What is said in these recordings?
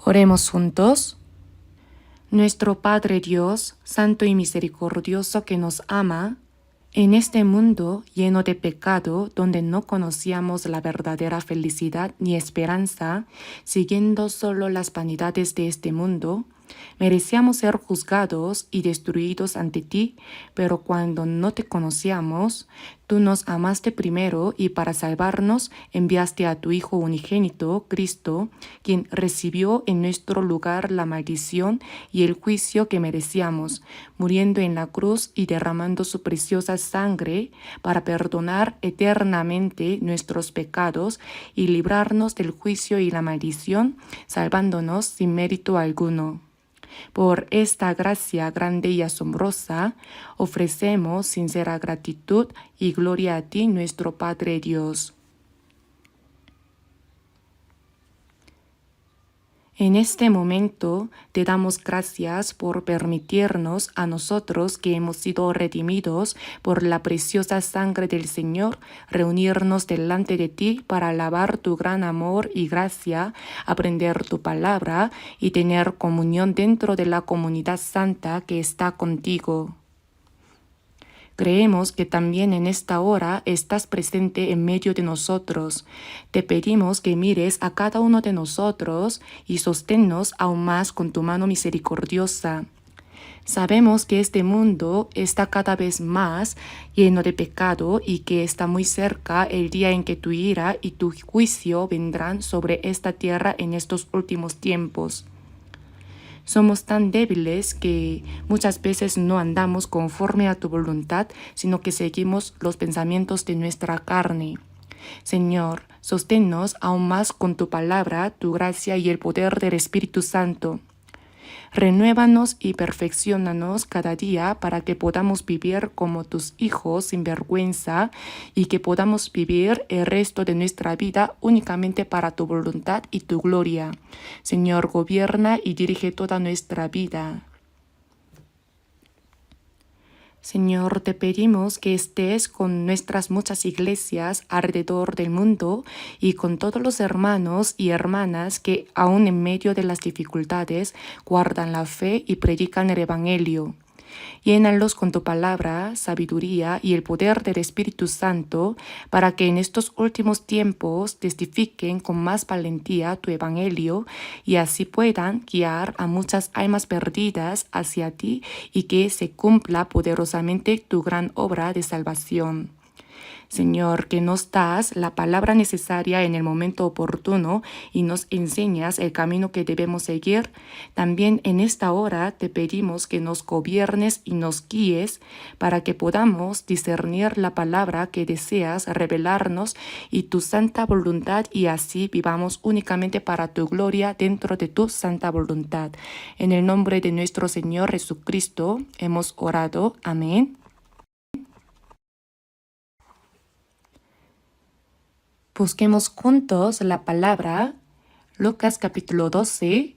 Oremos juntos. Nuestro Padre Dios, santo y misericordioso que nos ama, en este mundo lleno de pecado, donde no conocíamos la verdadera felicidad ni esperanza, siguiendo solo las vanidades de este mundo, merecíamos ser juzgados y destruidos ante ti, pero cuando no te conocíamos, tú nos amaste primero y para salvarnos enviaste a tu Hijo unigénito, Cristo, quien recibió en nuestro lugar la maldición y el juicio que merecíamos, muriendo en la cruz y derramando su preciosa sangre para perdonar eternamente nuestros pecados y librarnos del juicio y la maldición, salvándonos sin mérito alguno. Por esta gracia grande y asombrosa, ofrecemos sincera gratitud y gloria a ti, nuestro Padre Dios. En este momento te damos gracias por permitirnos a nosotros que hemos sido redimidos por la preciosa sangre del Señor, reunirnos delante de ti para alabar tu gran amor y gracia, aprender tu palabra y tener comunión dentro de la comunidad santa que está contigo. Creemos que también en esta hora estás presente en medio de nosotros. Te pedimos que mires a cada uno de nosotros y sosténnos aún más con tu mano misericordiosa. Sabemos que este mundo está cada vez más lleno de pecado y que está muy cerca el día en que tu ira y tu juicio vendrán sobre esta tierra en estos últimos tiempos. Somos tan débiles que muchas veces no andamos conforme a tu voluntad, sino que seguimos los pensamientos de nuestra carne. Señor, sosténnos aún más con tu palabra, tu gracia y el poder del Espíritu Santo. Renuévanos y perfecciónanos cada día para que podamos vivir como tus hijos sin vergüenza y que podamos vivir el resto de nuestra vida únicamente para tu voluntad y tu gloria. Señor, gobierna y dirige toda nuestra vida. Señor, te pedimos que estés con nuestras muchas iglesias alrededor del mundo y con todos los hermanos y hermanas que aún en medio de las dificultades guardan la fe y predican el Evangelio. Llénalos con tu palabra, sabiduría y el poder del Espíritu Santo para que en estos últimos tiempos testifiquen con más valentía tu Evangelio y así puedan guiar a muchas almas perdidas hacia ti y que se cumpla poderosamente tu gran obra de salvación. Señor, que nos das la palabra necesaria en el momento oportuno y nos enseñas el camino que debemos seguir. También en esta hora te pedimos que nos gobiernes y nos guíes para que podamos discernir la palabra que deseas revelarnos y tu santa voluntad y así vivamos únicamente para tu gloria dentro de tu santa voluntad. En el nombre de nuestro Señor Jesucristo hemos orado. Amén. Busquemos juntos la palabra, Lucas capítulo 12.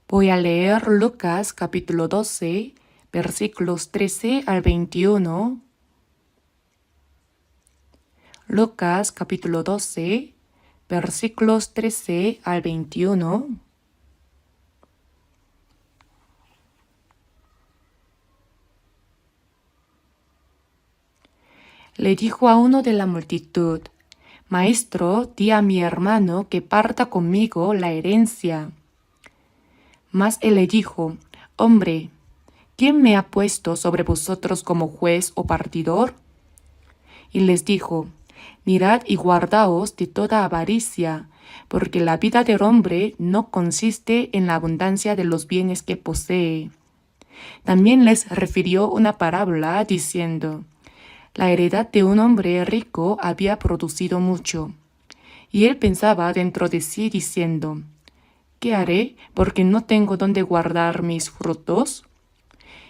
Voy a leer Lucas capítulo 12, versículos 13 al 21. Lucas capítulo 12, versículos 13 al 21. Le dijo a uno de la multitud: Maestro, di a mi hermano que parta conmigo la herencia. Mas él le dijo: Hombre, ¿quién me ha puesto sobre vosotros como juez o partidor? Y les dijo: Mirad y guardaos de toda avaricia, porque la vida del hombre no consiste en la abundancia de los bienes que posee. También les refirió una parábola diciendo: La heredad de un hombre rico había producido mucho. Y él pensaba dentro de sí diciendo: ¿Qué haré? Porque no tengo dónde guardar mis frutos.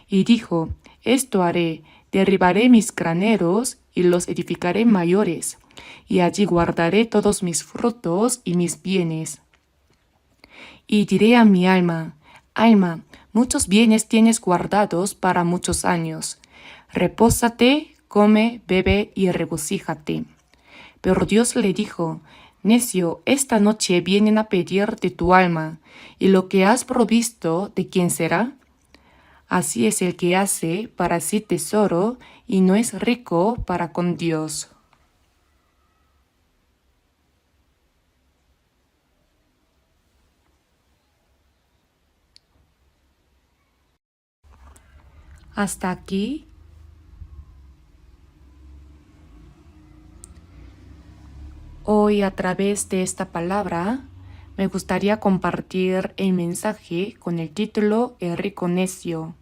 Y dijo: Esto haré, derribaré mis graneros y los edificaré mayores, y allí guardaré todos mis frutos y mis bienes. Y diré a mi alma: Alma, muchos bienes tienes guardados para muchos años. repósate, come, bebe y regocíjate. Pero Dios le dijo, necio, esta noche vienen a pedirte tu alma, y lo que has provisto, ¿de quién será? Así es el que hace para sí tesoro y no es rico para con Dios. Hasta aquí. Hoy a través de esta palabra me gustaría compartir el mensaje con el título El rico necio.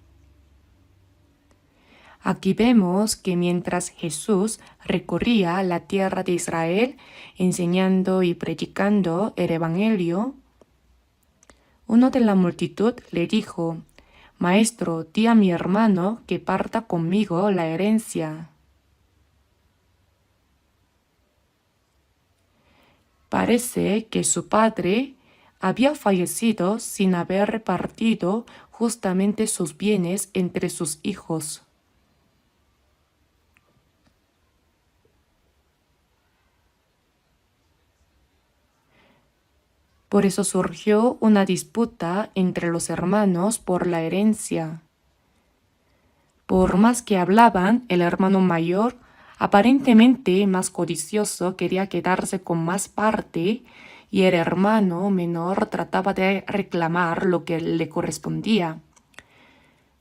Aquí vemos que mientras Jesús recorría la tierra de Israel enseñando y predicando el Evangelio, uno de la multitud le dijo, Maestro, di a mi hermano que parta conmigo la herencia. Parece que su padre había fallecido sin haber repartido justamente sus bienes entre sus hijos. Por eso surgió una disputa entre los hermanos por la herencia. Por más que hablaban, el hermano mayor, aparentemente más codicioso, quería quedarse con más parte y el hermano menor trataba de reclamar lo que le correspondía.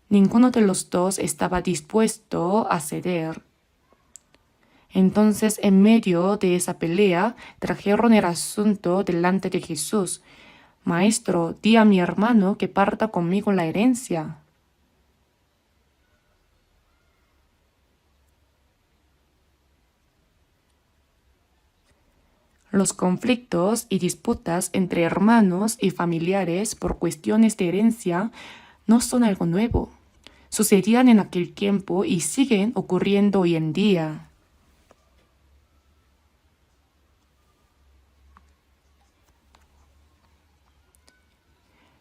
Ninguno de los dos estaba dispuesto a ceder. Entonces, en medio de esa pelea, trajeron el asunto delante de Jesús. Maestro, di a mi hermano que parta conmigo la herencia. Los conflictos y disputas entre hermanos y familiares por cuestiones de herencia no son algo nuevo. Sucedían en aquel tiempo y siguen ocurriendo hoy en día.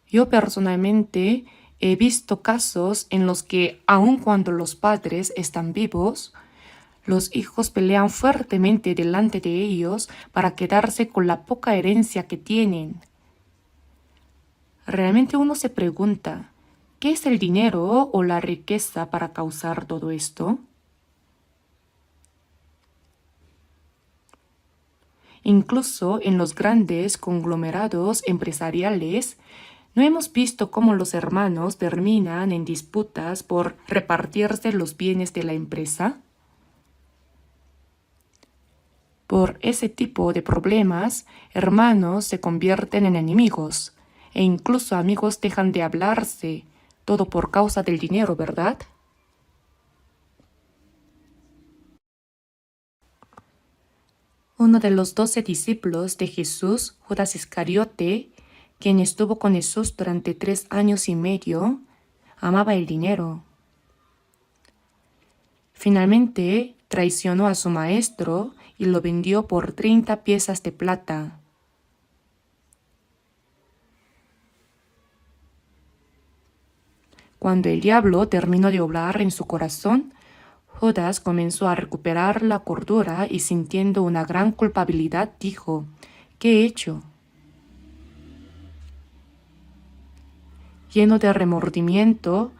Yo personalmente he visto casos en los que, aun cuando los padres están vivos, los hijos pelean fuertemente delante de ellos para quedarse con la poca herencia que tienen. Realmente uno se pregunta, ¿qué es el dinero o la riqueza para causar todo esto? Incluso en los grandes conglomerados empresariales, ¿no hemos visto cómo los hermanos terminan en disputas por repartirse los bienes de la empresa? Por ese tipo de problemas, hermanos se convierten en enemigos e incluso amigos dejan de hablarse, todo por causa del dinero, ¿verdad? Uno de los 12 discípulos de Jesús, Judas Iscariote, quien estuvo con Jesús durante 3 años y medio, amaba el dinero. Finalmente, traicionó a su maestro y lo vendió por 30 piezas de plata. Cuando el diablo terminó de obrar en su corazón, Judas comenzó a recuperar la cordura y sintiendo una gran culpabilidad dijo, ¿qué he hecho? Lleno de remordimiento,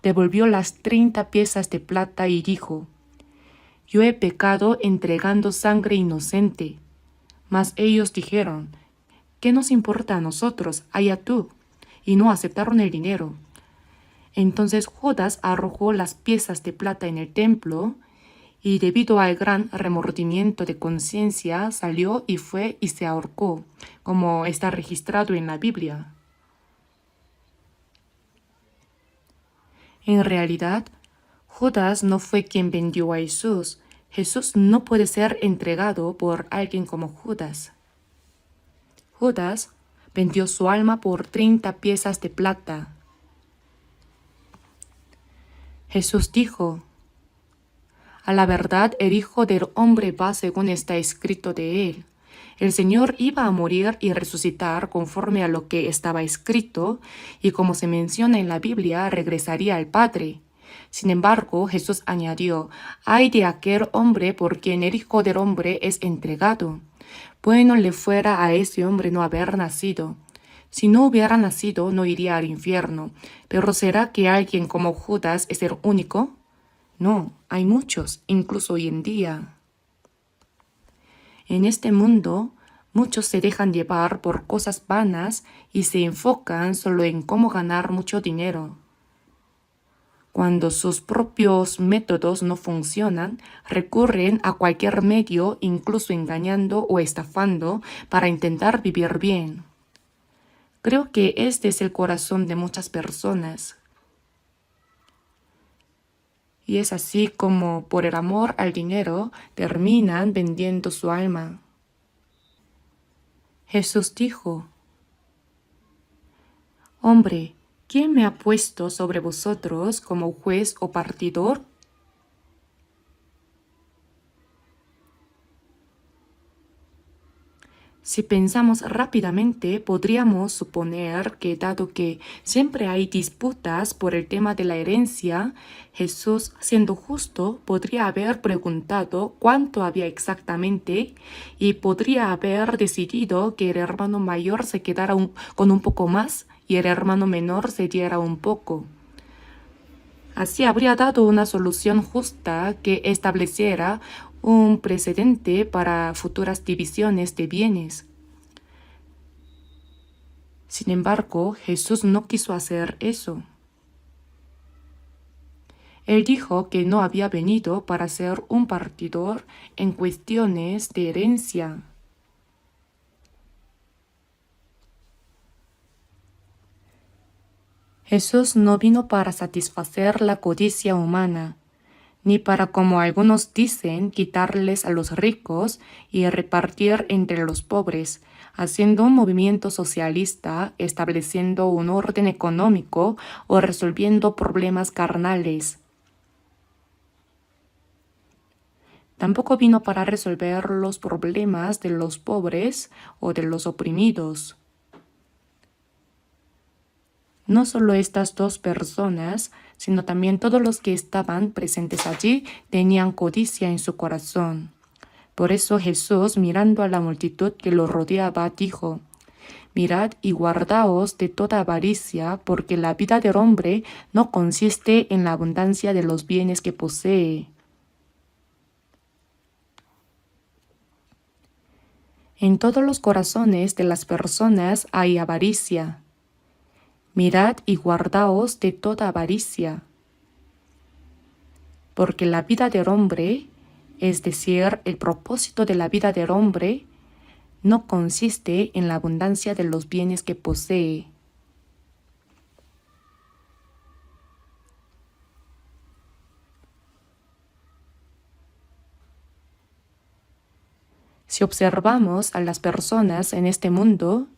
devolvió las 30 piezas de plata y dijo, yo he pecado entregando sangre inocente. Mas ellos dijeron, ¿qué nos importa a nosotros? Allá tú. Y no aceptaron el dinero. Entonces Judas arrojó las piezas de plata en el templo y debido al gran remordimiento de conciencia salió y fue y se ahorcó, como está registrado en la Biblia. En realidad, Judas no fue quien vendió a Jesús. Jesús no puede ser entregado por alguien como Judas. Judas vendió su alma por 30 piezas de plata. Jesús dijo, a la verdad el Hijo del Hombre va según está escrito de él. El Señor iba a morir y resucitar conforme a lo que estaba escrito, y como se menciona en la Biblia, regresaría al Padre. Sin embargo, Jesús añadió, «Ay de aquel hombre por quien el Hijo del Hombre es entregado. Bueno le fuera a ese hombre no haber nacido. Si no hubiera nacido, no iría al infierno. Pero ¿será que alguien como Judas es el único? No, hay muchos, incluso hoy en día. En este mundo, muchos se dejan llevar por cosas vanas y se enfocan solo en cómo ganar mucho dinero. Cuando sus propios métodos no funcionan, recurren a cualquier medio, incluso engañando o estafando, para intentar vivir bien. Creo que este es el corazón de muchas personas. Y es así como, por el amor al dinero, terminan vendiendo su alma. Jesús dijo, «Hombre, ¿quién me ha puesto sobre vosotros como juez o partidor?» Si pensamos rápidamente, podríamos suponer que dado que siempre hay disputas por el tema de la herencia, Jesús, siendo justo, podría haber preguntado cuánto había exactamente y podría haber decidido que el hermano mayor se quedara con un poco más y el hermano menor se diera un poco. Así habría dado una solución justa que estableciera un precedente para futuras divisiones de bienes. Sin embargo, Jesús no quiso hacer eso. Él dijo que no había venido para ser un partidor en cuestiones de herencia. Jesús no vino para satisfacer la codicia humana, ni para, como algunos dicen, quitarles a los ricos y repartir entre los pobres, haciendo un movimiento socialista, estableciendo un orden económico o resolviendo problemas carnales. Tampoco vino para resolver los problemas de los pobres o de los oprimidos. No solo estas dos personas, sino también todos los que estaban presentes allí tenían codicia en su corazón. Por eso Jesús, mirando a la multitud que lo rodeaba, dijo, «Mirad y guardaos de toda avaricia, porque la vida del hombre no consiste en la abundancia de los bienes que posee». En todos los corazones de las personas hay avaricia. Mirad y guardaos de toda avaricia, porque la vida del hombre, es decir, el propósito de la vida del hombre, no consiste en la abundancia de los bienes que posee. Si observamos a las personas en este mundo,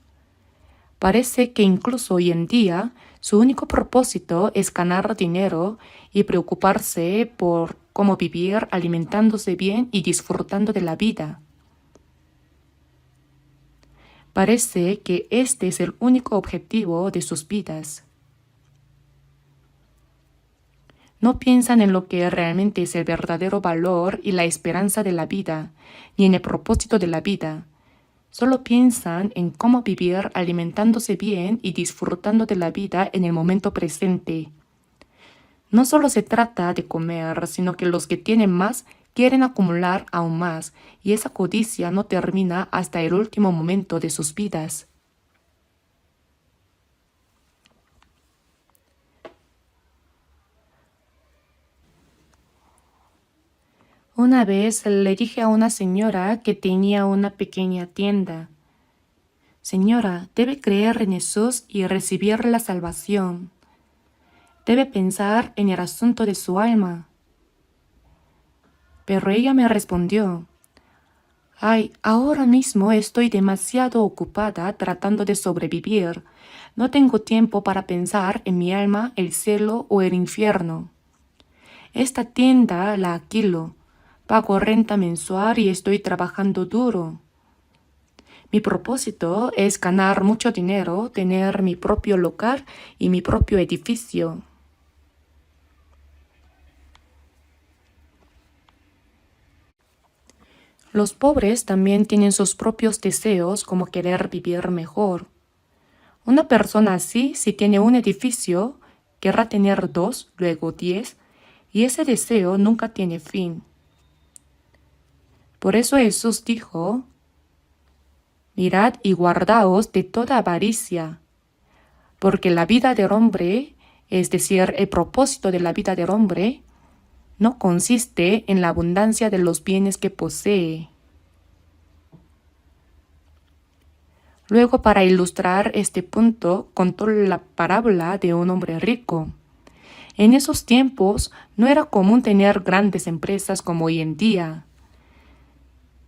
parece que incluso hoy en día su único propósito es ganar dinero y preocuparse por cómo vivir alimentándose bien y disfrutando de la vida. Parece que este es el único objetivo de sus vidas. No piensan en lo que realmente es el verdadero valor y la esperanza de la vida, ni en el propósito de la vida. Solo piensan en cómo vivir alimentándose bien y disfrutando de la vida en el momento presente. No solo se trata de comer, sino que los que tienen más quieren acumular aún más, y esa codicia no termina hasta el último momento de sus vidas. Una vez le dije a una señora que tenía una pequeña tienda, «Señora, debe creer en Jesús y recibir la salvación. Debe pensar en el asunto de su alma». Pero ella me respondió, «Ay, ahora mismo estoy demasiado ocupada tratando de sobrevivir. No tengo tiempo para pensar en mi alma, el cielo o el infierno. Esta tienda la alquilo. Pago renta mensual y estoy trabajando duro. Mi propósito es ganar mucho dinero, tener mi propio local y mi propio edificio». Los pobres también tienen sus propios deseos como querer vivir mejor. Una persona así, si tiene un edificio, querrá tener 2, luego 10, y ese deseo nunca tiene fin. Por eso Jesús dijo, mirad y guardaos de toda avaricia, porque la vida del hombre, es decir, el propósito de la vida del hombre, no consiste en la abundancia de los bienes que posee. Luego, para ilustrar este punto, contó la parábola de un hombre rico. En esos tiempos no era común tener grandes empresas como hoy en día,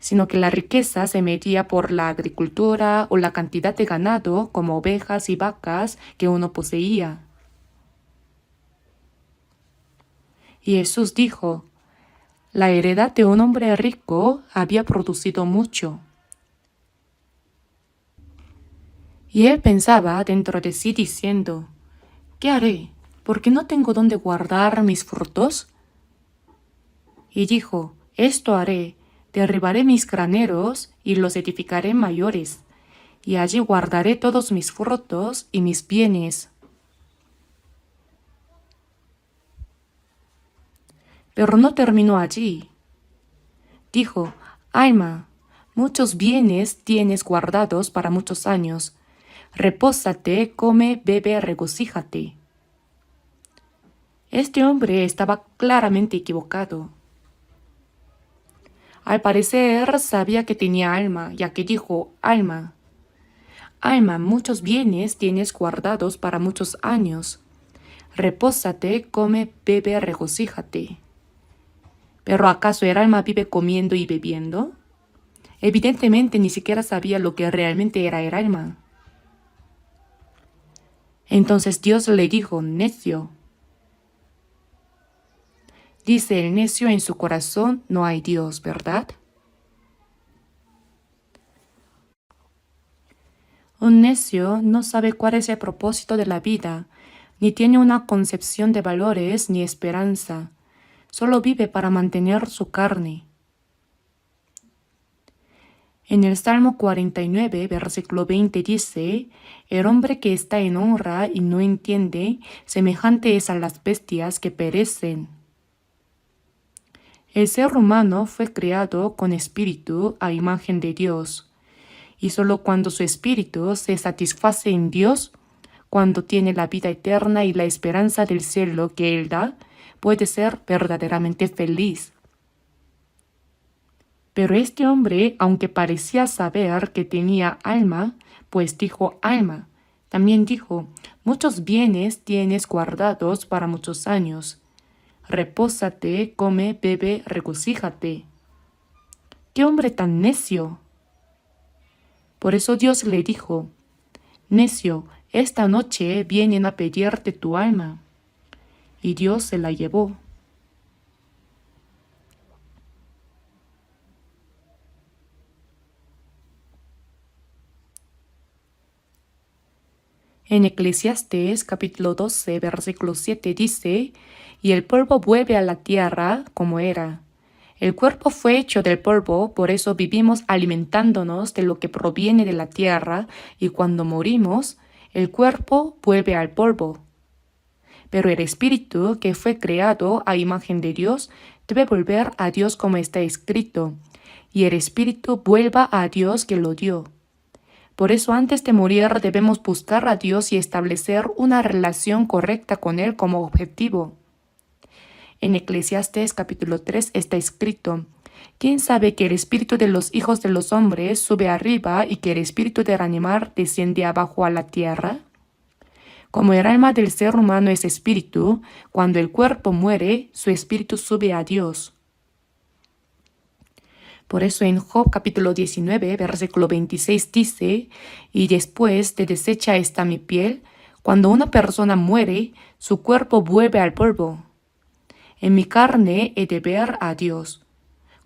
sino que la riqueza se medía por la agricultura o la cantidad de ganado como ovejas y vacas que uno poseía. Y Jesús dijo, la heredad de un hombre rico había producido mucho. Y él pensaba dentro de sí diciendo, ¿qué haré? ¿Por qué no tengo dónde guardar mis frutos? Y dijo, esto haré, derribaré mis graneros y los edificaré mayores, y allí guardaré todos mis frutos y mis bienes. Pero no terminó allí. Dijo, alma, muchos bienes tienes guardados para muchos años. Repósate, come, bebe, regocíjate. Este hombre estaba claramente equivocado. Al parecer sabía que tenía alma, ya que dijo, alma, muchos bienes tienes guardados para muchos años. Repósate, come, bebe, regocíjate. ¿Pero acaso el alma vive comiendo y bebiendo? Evidentemente ni siquiera sabía lo que realmente era el alma. Entonces Dios le dijo, necio. Dice el necio en su corazón, no hay Dios, ¿verdad? Un necio no sabe cuál es el propósito de la vida, ni tiene una concepción de valores ni esperanza. Solo vive para mantener su carne. En el Salmo 49, versículo 20 dice, el hombre que está en honra y no entiende, semejante es a las bestias que perecen. El ser humano fue creado con espíritu a imagen de Dios, y solo cuando su espíritu se satisface en Dios, cuando tiene la vida eterna y la esperanza del cielo que Él da, puede ser verdaderamente feliz. Pero este hombre, aunque parecía saber que tenía alma, pues dijo alma, también dijo, muchos bienes tienes guardados para muchos años. Repósate, come, bebe, regocíjate. ¡Qué hombre tan necio! Por eso Dios le dijo, necio, esta noche vienen a pedirte tu alma. Y Dios se la llevó. En Eclesiastés capítulo 12, versículo 7 dice, y el polvo vuelve a la tierra como era. El cuerpo fue hecho del polvo, por eso vivimos alimentándonos de lo que proviene de la tierra, y cuando morimos, el cuerpo vuelve al polvo. Pero el espíritu, que fue creado a imagen de Dios, debe volver a Dios como está escrito, y el espíritu vuelva a Dios que lo dio. Por eso antes de morir debemos buscar a Dios y establecer una relación correcta con Él como objetivo. En Eclesiastés capítulo 3 está escrito, ¿quién sabe que el espíritu de los hijos de los hombres sube arriba y que el espíritu del animal desciende abajo a la tierra? Como el alma del ser humano es espíritu, cuando el cuerpo muere, su espíritu sube a Dios. Por eso en Job capítulo 19, versículo 26 dice, y después de deshecha está mi piel, cuando una persona muere, su cuerpo vuelve al polvo. En mi carne he de ver a Dios.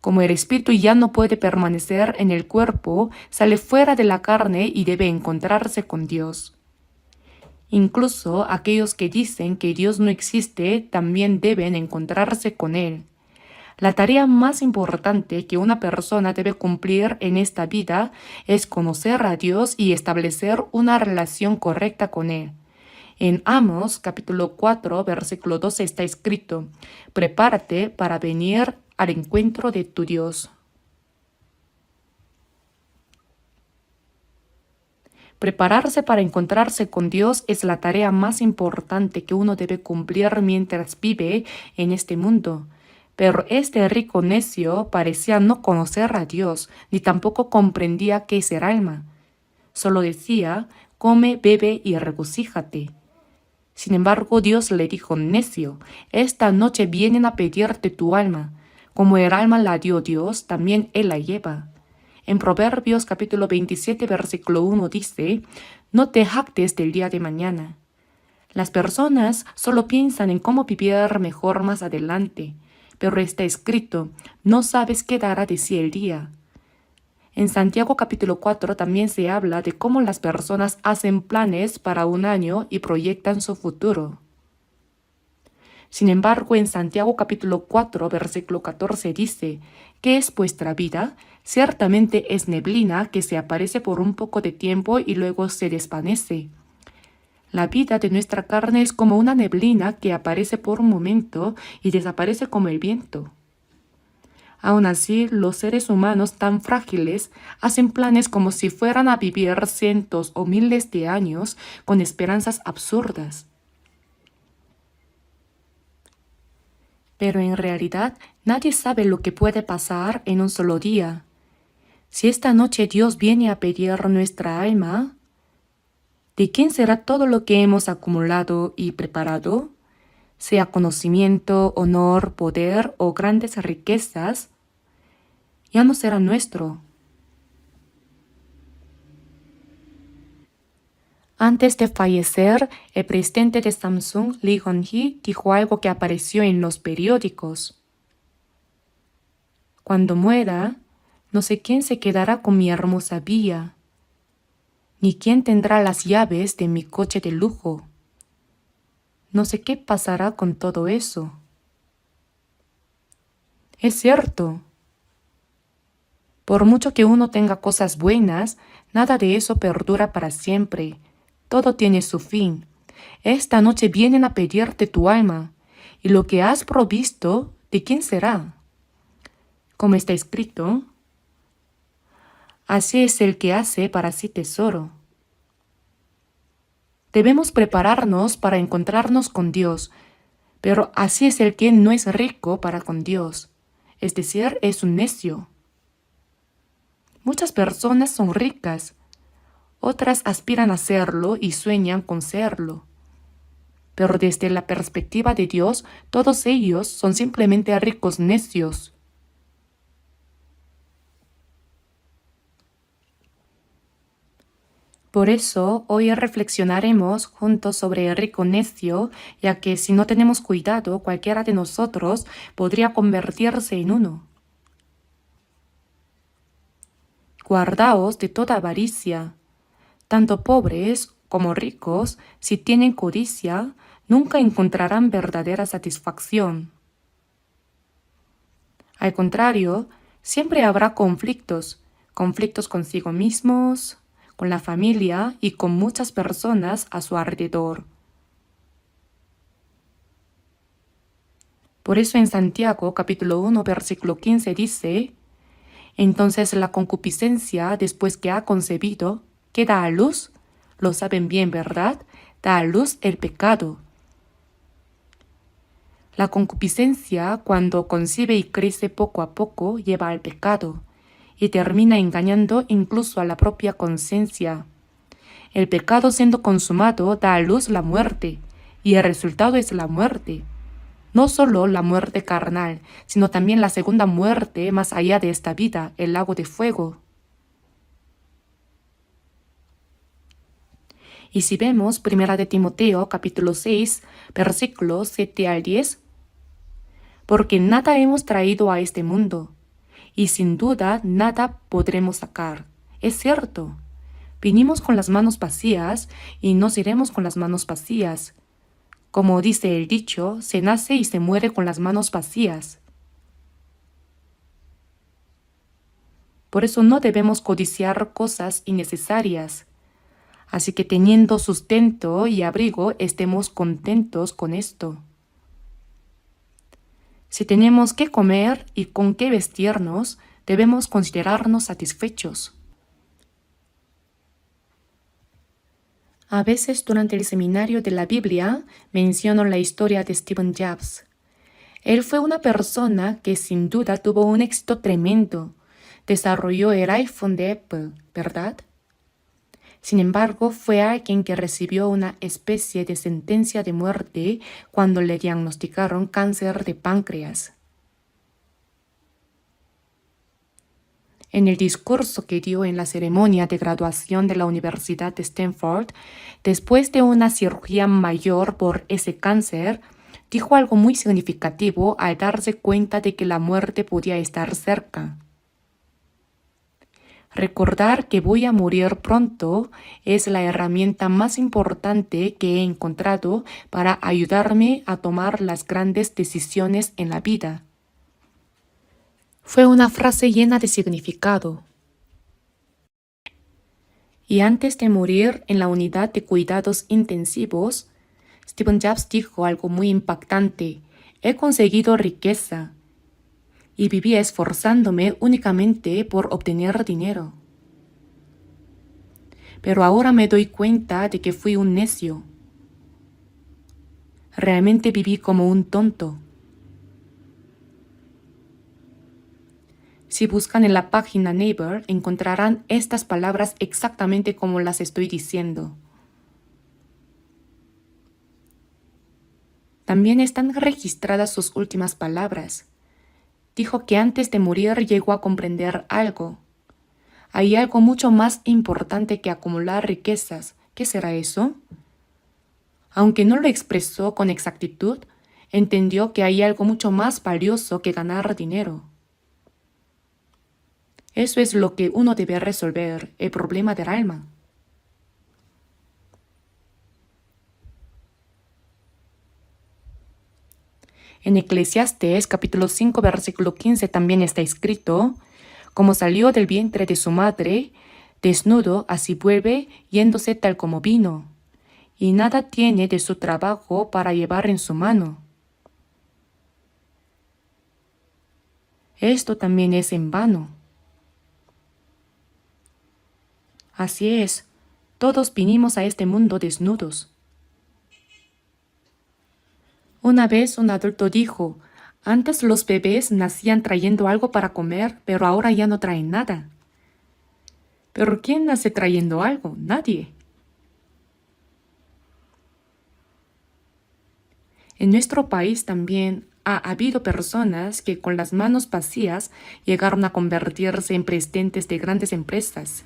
Como el espíritu ya no puede permanecer en el cuerpo, sale fuera de la carne y debe encontrarse con Dios. Incluso aquellos que dicen que Dios no existe también deben encontrarse con Él. La tarea más importante que una persona debe cumplir en esta vida es conocer a Dios y establecer una relación correcta con Él. En Amos, capítulo 4, versículo 12 está escrito: prepárate para venir al encuentro de tu Dios. Prepararse para encontrarse con Dios es la tarea más importante que uno debe cumplir mientras vive en este mundo. Pero este rico necio parecía no conocer a Dios, ni tampoco comprendía qué es el alma. Solo decía: come, bebe y regocíjate. Sin embargo, Dios le dijo: necio, esta noche vienen a pedirte tu alma. Como el alma la dio Dios, también Él la lleva. En Proverbios capítulo 27, versículo 1 dice: no te jactes del día de mañana. Las personas solo piensan en cómo vivir mejor más adelante, pero está escrito: no sabes qué dará de sí el día. En Santiago capítulo 4 también se habla de cómo las personas hacen planes para un año y proyectan su futuro. Sin embargo, en Santiago capítulo 4, versículo 14 dice: ¿qué es vuestra vida? Ciertamente es neblina que se aparece por un poco de tiempo y luego se desvanece. La vida de nuestra carne es como una neblina que aparece por un momento y desaparece como el viento. Aún así, los seres humanos tan frágiles hacen planes como si fueran a vivir cientos o miles de años con esperanzas absurdas. Pero en realidad nadie sabe lo que puede pasar en un solo día. Si esta noche Dios viene a pedir nuestra alma, ¿de quién será todo lo que hemos acumulado y preparado? Sea conocimiento, honor, poder o grandes riquezas, ya no será nuestro. Antes de fallecer, el presidente de Samsung, Lee Hon-hee, dijo algo que apareció en los periódicos: cuando muera, no sé quién se quedará con mi hermosa villa, ni quién tendrá las llaves de mi coche de lujo. No sé qué pasará con todo eso. Es cierto. Por mucho que uno tenga cosas buenas, nada de eso perdura para siempre. Todo tiene su fin. Esta noche vienen a pedirte tu alma, y lo que has provisto, ¿de quién será? Como está escrito: así es el que hace para sí tesoro. Debemos prepararnos para encontrarnos con Dios, pero así es el que no es rico para con Dios, es decir, es un necio. Muchas personas son ricas, otras aspiran a serlo y sueñan con serlo. Pero desde la perspectiva de Dios, todos ellos son simplemente ricos necios. Por eso, hoy reflexionaremos juntos sobre el rico necio, ya que si no tenemos cuidado, cualquiera de nosotros podría convertirse en uno. Guardaos de toda avaricia. Tanto pobres como ricos, si tienen codicia, nunca encontrarán verdadera satisfacción. Al contrario, siempre habrá conflictos consigo mismos, con la familia y con muchas personas a su alrededor. Por eso en Santiago capítulo 1 versículo 15 dice: entonces la concupiscencia, después que ha concebido, ¿qué da a luz? Lo saben bien, ¿verdad? Da a luz el pecado. La concupiscencia, cuando concibe y crece poco a poco, lleva al pecado y termina engañando incluso a la propia conciencia. El pecado, siendo consumado, da a luz la muerte, y el resultado es la muerte. No solo la muerte carnal, sino también la segunda muerte más allá de esta vida, el lago de fuego. Y si vemos 1 de Timoteo capítulo 6, versículos 7 al 10, porque nada hemos traído a este mundo, y sin duda nada podremos sacar. Es cierto, vinimos con las manos vacías y nos iremos con las manos vacías. Como dice el dicho, se nace y se muere con las manos vacías. Por eso no debemos codiciar cosas innecesarias. Así que teniendo sustento y abrigo, estemos contentos con esto. Si tenemos qué comer y con qué vestirnos, debemos considerarnos satisfechos. A veces durante el seminario de la Biblia menciono la historia de Steve Jobs. Él fue una persona que sin duda tuvo un éxito tremendo. Desarrolló el iPhone de Apple, ¿verdad? Sin embargo, fue alguien que recibió una especie de sentencia de muerte cuando le diagnosticaron cáncer de páncreas. En el discurso que dio en la ceremonia de graduación de la Universidad de Stanford, después de una cirugía mayor por ese cáncer, dijo algo muy significativo al darse cuenta de que la muerte podía estar cerca. Recordar que voy a morir pronto es la herramienta más importante que he encontrado para ayudarme a tomar las grandes decisiones en la vida. Fue una frase llena de significado. Y antes de morir en la unidad de cuidados intensivos, Steve Jobs dijo algo muy impactante: he conseguido riqueza y viví esforzándome únicamente por obtener dinero. Pero ahora me doy cuenta de que fui un necio. Realmente viví como un tonto. Si buscan en la página Naver, encontrarán estas palabras exactamente como las estoy diciendo. También están registradas sus últimas palabras. Dijo que antes de morir llegó a comprender algo. Hay algo mucho más importante que acumular riquezas. ¿Qué será eso? Aunque no lo expresó con exactitud, entendió que hay algo mucho más valioso que ganar dinero. Eso es lo que uno debe resolver, el problema del alma. En Eclesiastés capítulo 5 versículo 15 también está escrito: como salió del vientre de su madre, desnudo así vuelve, yéndose tal como vino, y nada tiene de su trabajo para llevar en su mano. Esto también es en vano. Así es, todos vinimos a este mundo desnudos. Una vez un adulto dijo: antes los bebés nacían trayendo algo para comer, pero ahora ya no traen nada. ¿Pero quién nace trayendo algo? Nadie. En nuestro país también ha habido personas que con las manos vacías llegaron a convertirse en presidentes de grandes empresas.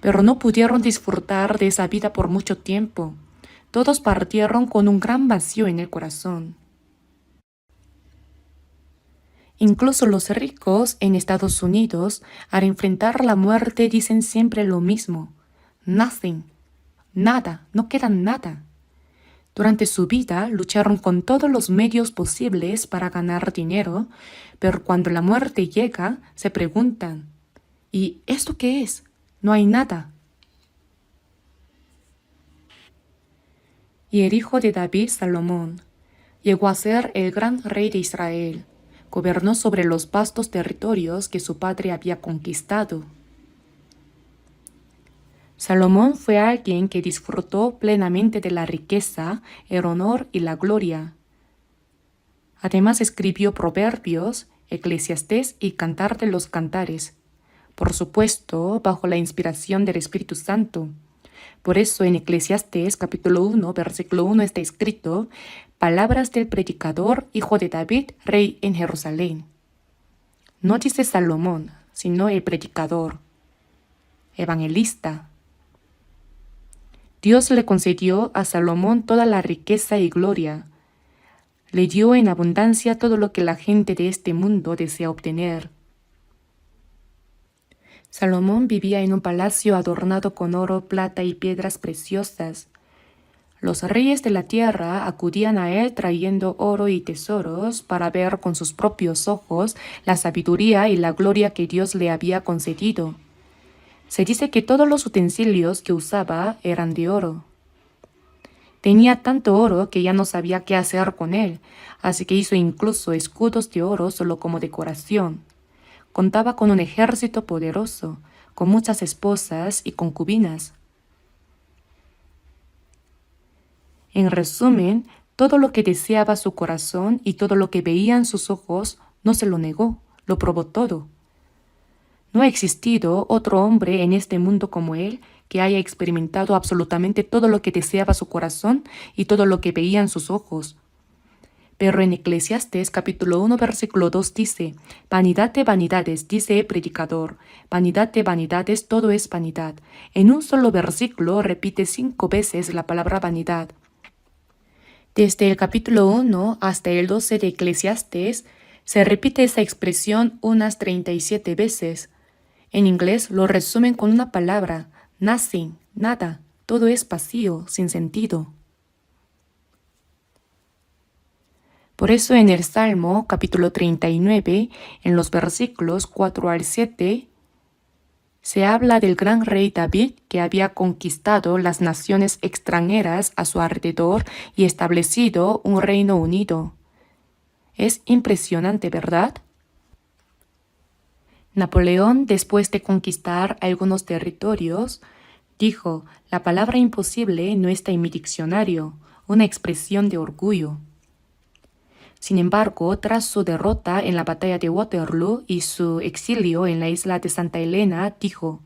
Pero no pudieron disfrutar de esa vida por mucho tiempo. Todos partieron con un gran vacío en el corazón. Incluso los ricos en Estados Unidos, al enfrentar la muerte, dicen siempre lo mismo: nothing, nada, no queda nada. Durante su vida lucharon con todos los medios posibles para ganar dinero, pero cuando la muerte llega, se preguntan: ¿y esto qué es? No hay nada. Y el hijo de David, Salomón, llegó a ser el gran rey de Israel. Gobernó sobre los vastos territorios que su padre había conquistado. Salomón fue alguien que disfrutó plenamente de la riqueza, el honor y la gloria. Además escribió Proverbios, Eclesiastés y Cantar de los Cantares, por supuesto bajo la inspiración del Espíritu Santo. Por eso en Eclesiastés capítulo 1, versículo 1 está escrito: palabras del predicador, hijo de David, rey en Jerusalén. No dice Salomón, sino el predicador, evangelista. Dios le concedió a Salomón toda la riqueza y gloria. Le dio en abundancia todo lo que la gente de este mundo desea obtener. Salomón vivía en un palacio adornado con oro, plata y piedras preciosas. Los reyes de la tierra acudían a él trayendo oro y tesoros para ver con sus propios ojos la sabiduría y la gloria que Dios le había concedido. Se dice que todos los utensilios que usaba eran de oro. Tenía tanto oro que ya no sabía qué hacer con él, así que hizo incluso escudos de oro solo como decoración. Contaba con un ejército poderoso, con muchas esposas y concubinas. En resumen, todo lo que deseaba su corazón y todo lo que veían sus ojos no se lo negó, lo probó todo. No ha existido otro hombre en este mundo como él que haya experimentado absolutamente todo lo que deseaba su corazón y todo lo que veían sus ojos. Pero en Eclesiastés capítulo 1 versículo 2 dice, vanidad de vanidades, dice el predicador, vanidad de vanidades, todo es vanidad. En un solo versículo repite 5 veces la palabra vanidad. Desde el capítulo 1 hasta el 12 de Eclesiastés se repite esa expresión unas 37 veces. En inglés lo resumen con una palabra, nothing, nada, todo es vacío, sin sentido. Por eso en el Salmo capítulo 39, en los versículos 4 al 7, se habla del gran rey David que había conquistado las naciones extranjeras a su alrededor y establecido un reino unido. Es impresionante, ¿verdad? Napoleón, después de conquistar algunos territorios, dijo, la palabra imposible no está en mi diccionario, una expresión de orgullo. Sin embargo, tras su derrota en la batalla de Waterloo y su exilio en la isla de Santa Elena, dijo,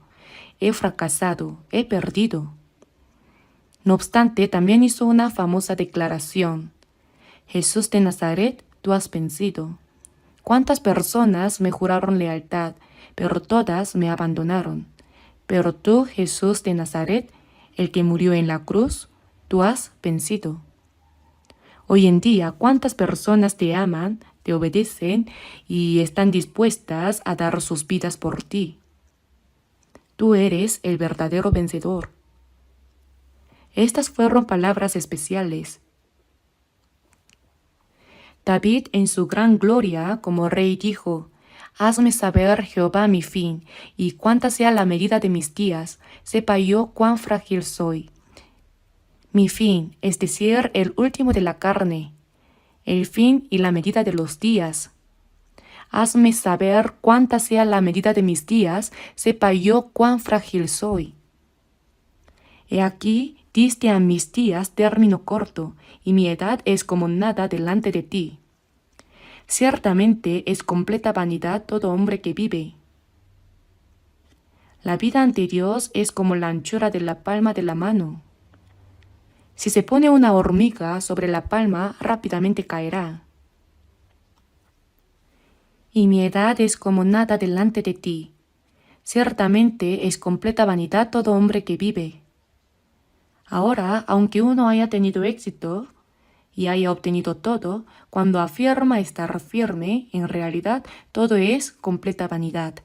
he fracasado, he perdido. No obstante, también hizo una famosa declaración, Jesús de Nazaret, tú has vencido. ¿Cuántas personas me juraron lealtad, pero todas me abandonaron? Pero tú, Jesús de Nazaret, el que murió en la cruz, tú has vencido. Hoy en día, ¿cuántas personas te aman, te obedecen y están dispuestas a dar sus vidas por ti? Tú eres el verdadero vencedor. Estas fueron palabras especiales. David en su gran gloria como rey dijo, hazme saber, Jehová, mi fin, y cuánta sea la medida de mis días, sepa yo cuán frágil soy. Mi fin, es decir, el último de la carne, el fin y la medida de los días. Hazme saber cuánta sea la medida de mis días, sepa yo cuán frágil soy. He aquí, diste a mis días término corto, y mi edad es como nada delante de ti. Ciertamente es completa vanidad todo hombre que vive. La vida ante Dios es como la anchura de la palma de la mano. Si se pone una hormiga sobre la palma, rápidamente caerá. Y mi edad es como nada delante de ti. Ciertamente es completa vanidad todo hombre que vive. Ahora, aunque uno haya tenido éxito y haya obtenido todo, cuando afirma estar firme, en realidad todo es completa vanidad.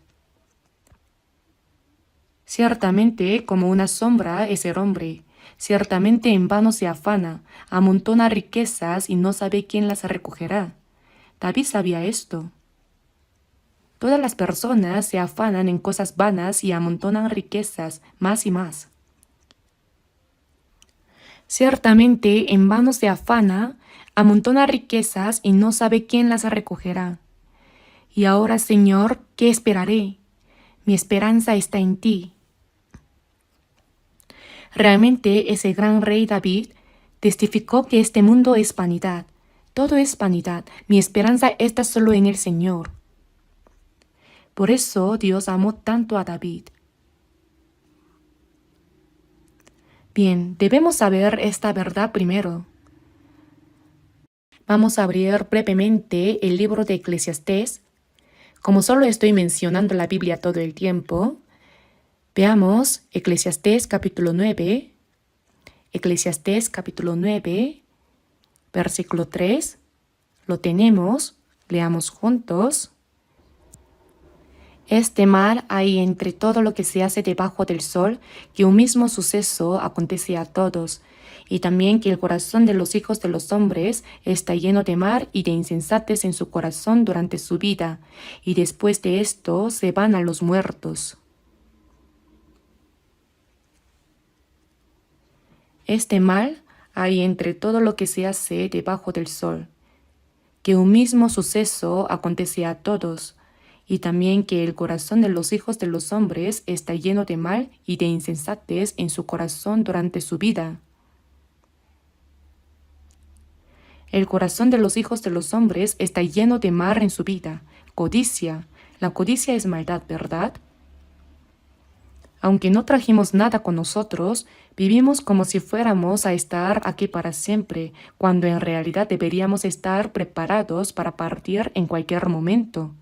Ciertamente como una sombra es el hombre, ciertamente en vano se afana, amontona riquezas y no sabe quién las recogerá. David sabía esto. Todas las personas se afanan en cosas vanas y amontonan riquezas más y más. Ciertamente en vano se afana, amontona riquezas y no sabe quién las recogerá. Y ahora, Señor, ¿qué esperaré? Mi esperanza está en ti. Realmente ese gran rey David testificó que este mundo es vanidad. Todo es vanidad. Mi esperanza está solo en el Señor. Por eso Dios amó tanto a David. Bien, debemos saber esta verdad primero. Vamos a abrir brevemente el libro de Eclesiastés. Como solo estoy mencionando la Biblia todo el tiempo, veamos Eclesiastés capítulo 9. Eclesiastés capítulo 9, versículo 3. Lo tenemos, leamos juntos. Este mal hay entre todo lo que se hace debajo del sol, que un mismo suceso acontece a todos, y también que el corazón de los hijos de los hombres está lleno de mal y de insensatez en su corazón durante su vida, y después de esto se van a los muertos. Este mal hay entre todo lo que se hace debajo del sol, que un mismo suceso acontece a todos, y también que el corazón de los hijos de los hombres está lleno de mal y de insensatez en su corazón durante su vida. El corazón de los hijos de los hombres está lleno de mal en su vida, codicia. La codicia es maldad, ¿verdad? Aunque no trajimos nada con nosotros, vivimos como si fuéramos a estar aquí para siempre, cuando en realidad deberíamos estar preparados para partir en cualquier momento.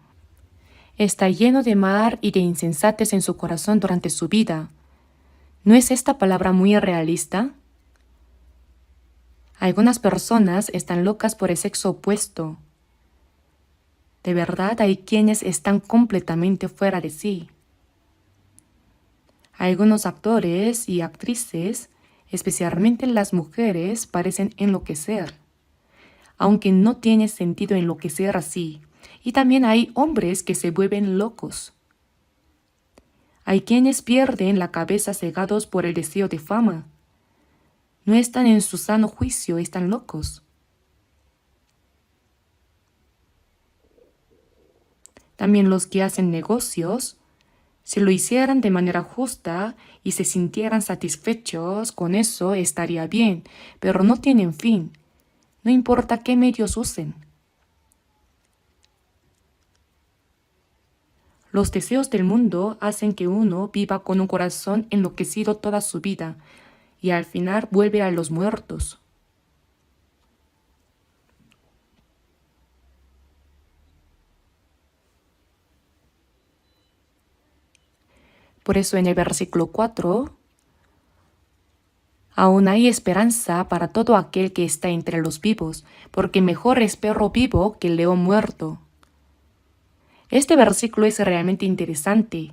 Está lleno de mal y de insensatez en su corazón durante su vida. ¿No es esta palabra muy realista? Algunas personas están locas por el sexo opuesto. De verdad hay quienes están completamente fuera de sí. Algunos actores y actrices, especialmente las mujeres, parecen enloquecer, aunque no tiene sentido enloquecer así. Y también hay hombres que se vuelven locos. Hay quienes pierden la cabeza cegados por el deseo de fama. No están en su sano juicio, están locos. También los que hacen negocios, si lo hicieran de manera justa y se sintieran satisfechos con eso, estaría bien, pero no tienen fin, no importa qué medios usen. Los deseos del mundo hacen que uno viva con un corazón enloquecido toda su vida y al final vuelve a los muertos. Por eso en el versículo 4, aún hay esperanza para todo aquel que está entre los vivos, porque mejor es perro vivo que león muerto. Este versículo es realmente interesante.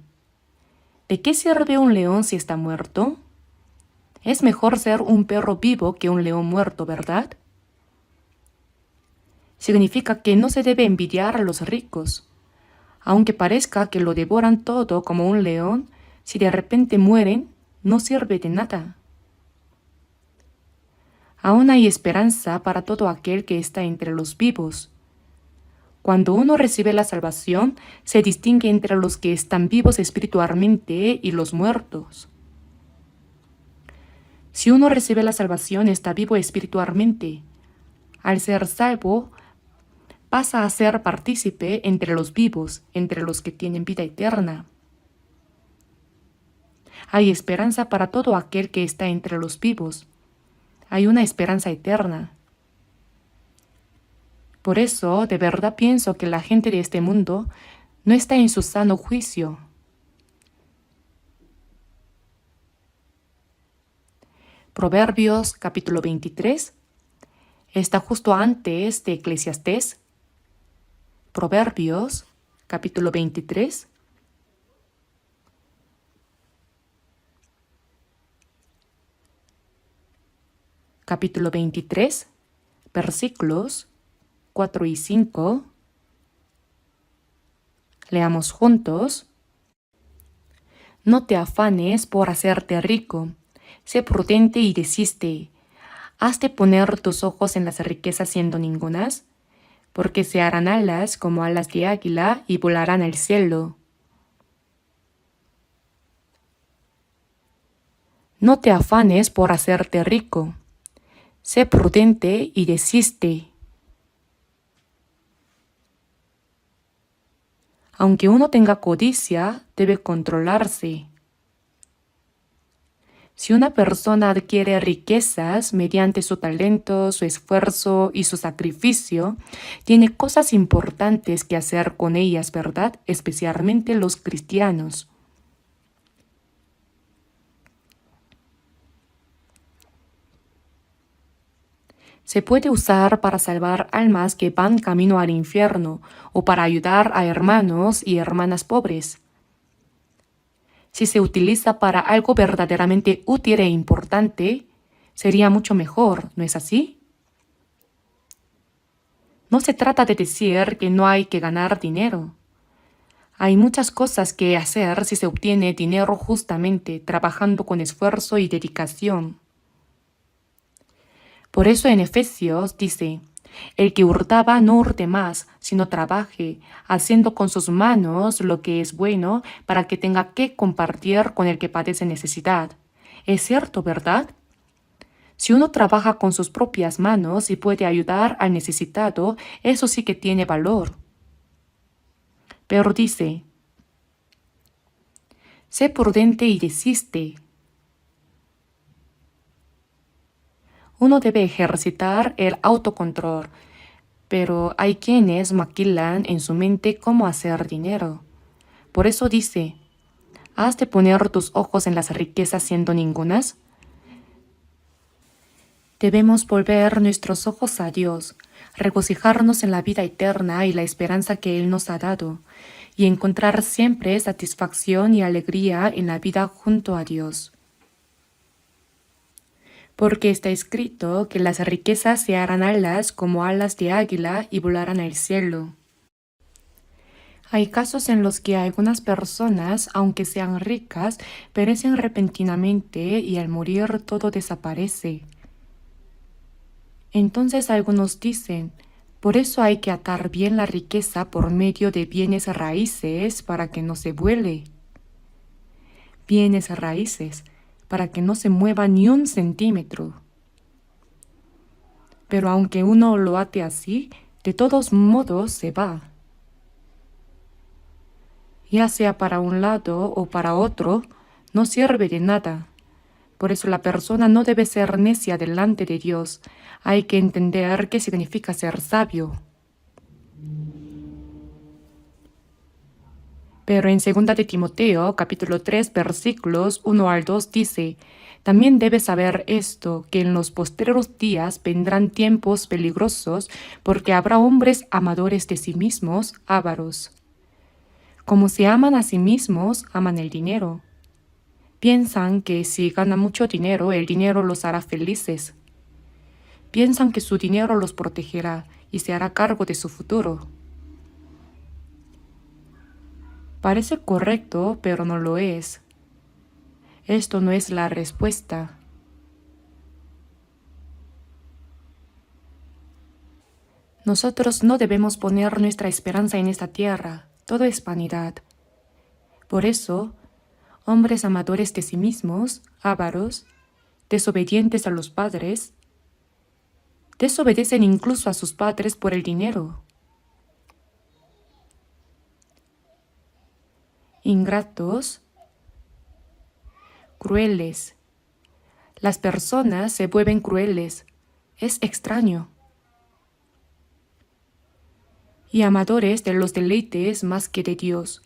¿De qué sirve un león si está muerto? Es mejor ser un perro vivo que un león muerto, ¿verdad? Significa que no se debe envidiar a los ricos. Aunque parezca que lo devoran todo como un león, si de repente mueren, no sirve de nada. Aún hay esperanza para todo aquel que está entre los vivos. Cuando uno recibe la salvación, se distingue entre los que están vivos espiritualmente y los muertos. Si uno recibe la salvación, está vivo espiritualmente. Al ser salvo, pasa a ser partícipe entre los vivos, entre los que tienen vida eterna. Hay esperanza para todo aquel que está entre los vivos. Hay una esperanza eterna. Por eso, de verdad pienso que la gente de este mundo no está en su sano juicio. Proverbios capítulo 23 está justo antes de Eclesiastés. Proverbios capítulo 23. Capítulo 23, versículos 4 y 5. Leamos juntos. No te afanes por hacerte rico, sé prudente y desiste. ¿Has de poner tus ojos en las riquezas siendo ningunas? Porque se harán alas como alas de águila y volarán al cielo. No te afanes por hacerte rico, sé prudente y desiste. Aunque uno tenga codicia, debe controlarse. Si una persona adquiere riquezas mediante su talento, su esfuerzo y su sacrificio, tiene cosas importantes que hacer con ellas, ¿verdad? Especialmente los cristianos. Se puede usar para salvar almas que van camino al infierno o para ayudar a hermanos y hermanas pobres. Si se utiliza para algo verdaderamente útil e importante, sería mucho mejor, ¿no es así? No se trata de decir que no hay que ganar dinero. Hay muchas cosas que hacer si se obtiene dinero justamente trabajando con esfuerzo y dedicación. Por eso en Efesios dice, el que hurtaba no hurte más, sino trabaje, haciendo con sus manos lo que es bueno para que tenga que compartir con el que padece necesidad. Es cierto, ¿verdad? Si uno trabaja con sus propias manos y puede ayudar al necesitado, eso sí que tiene valor. Pero dice, sé prudente y desiste. Uno debe ejercitar el autocontrol, pero hay quienes maquilan en su mente cómo hacer dinero. Por eso dice, ¿has de poner tus ojos en las riquezas siendo ningunas? Debemos volver nuestros ojos a Dios, regocijarnos en la vida eterna y la esperanza que Él nos ha dado, y encontrar siempre satisfacción y alegría en la vida junto a Dios. Porque está escrito que las riquezas se harán alas como alas de águila y volarán al cielo. Hay casos en los que algunas personas, aunque sean ricas, perecen repentinamente y al morir todo desaparece. Entonces algunos dicen, por eso hay que atar bien la riqueza por medio de bienes raíces para que no se vuele. Bienes raíces, para que no se mueva ni un centímetro. Pero aunque uno lo ate así, de todos modos se va. Ya sea para un lado o para otro, no sirve de nada. Por eso la persona no debe ser necia delante de Dios. Hay que entender qué significa ser sabio. Pero en 2 de Timoteo, capítulo 3, versículos 1 al 2 dice, también debes saber esto, que en los postreros días vendrán tiempos peligrosos, porque habrá hombres amadores de sí mismos, ávaros. Como se aman a sí mismos, aman el dinero. Piensan que si ganan mucho dinero, el dinero los hará felices. Piensan que su dinero los protegerá y se hará cargo de su futuro. Parece correcto, pero no lo es. Esto no es la respuesta. Nosotros no debemos poner nuestra esperanza en esta tierra. Todo es vanidad. Por eso, hombres amadores de sí mismos, ávaros, desobedientes a los padres, desobedecen incluso a sus padres por el dinero. Ingratos, crueles. Las personas se vuelven crueles. Es extraño. Y amadores de los deleites más que de Dios.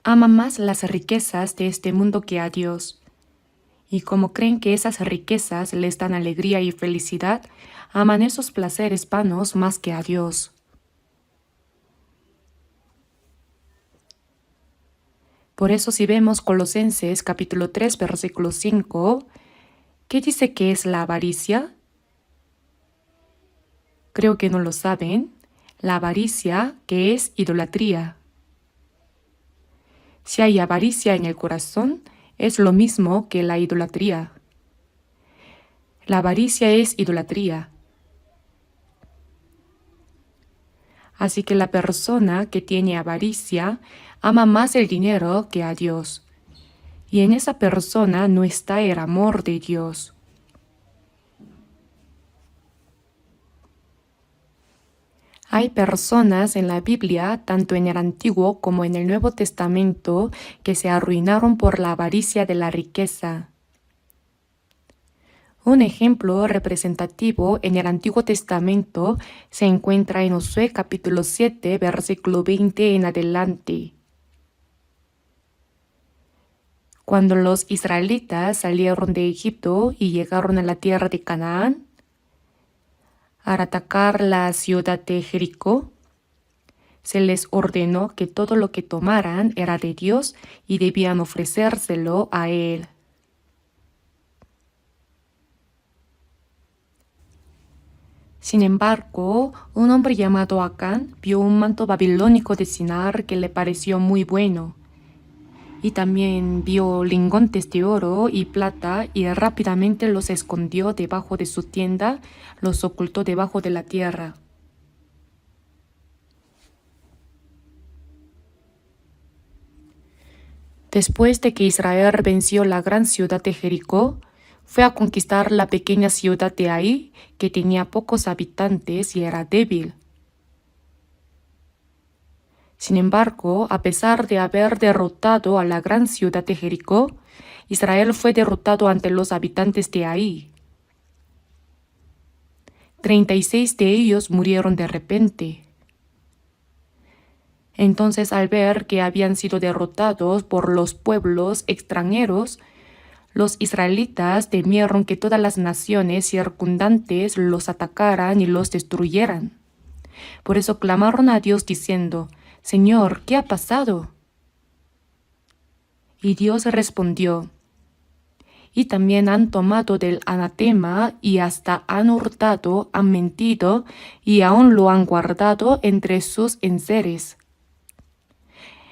Aman más las riquezas de este mundo que a Dios. Y como creen que esas riquezas les dan alegría y felicidad, aman esos placeres vanos más que a Dios. Por eso si vemos Colosenses capítulo 3, versículo 5, ¿qué dice que es la avaricia? Creo que no lo saben. La avaricia, que es idolatría. Si hay avaricia en el corazón, es lo mismo que la idolatría. La avaricia es idolatría. Así que la persona que tiene avaricia ama más el dinero que a Dios. Y en esa persona no está el amor de Dios. Hay personas en la Biblia, tanto en el Antiguo como en el Nuevo Testamento, que se arruinaron por la avaricia de la riqueza. Un ejemplo representativo en el Antiguo Testamento se encuentra en Josué capítulo 7, versículo 20 en adelante. Cuando los israelitas salieron de Egipto y llegaron a la tierra de Canaán, al atacar la ciudad de Jericó, se les ordenó que todo lo que tomaran era de Dios y debían ofrecérselo a Él. Sin embargo, un hombre llamado Acán vio un manto babilónico de Sinar que le pareció muy bueno. Y también vio lingotes de oro y plata y rápidamente los escondió debajo de su tienda, los ocultó debajo de la tierra. Después de que Israel venció la gran ciudad de Jericó, fue a conquistar la pequeña ciudad de Ai, que tenía pocos habitantes y era débil. Sin embargo, a pesar de haber derrotado a la gran ciudad de Jericó, Israel fue derrotado ante los habitantes de Ai. 36 de ellos murieron de repente. Entonces, al ver que habían sido derrotados por los pueblos extranjeros, los israelitas temieron que todas las naciones circundantes los atacaran y los destruyeran. Por eso clamaron a Dios diciendo: «Señor, ¿qué ha pasado?». Y Dios respondió: «Y también han tomado del anatema y hasta han hurtado, han mentido y aún lo han guardado entre sus enseres».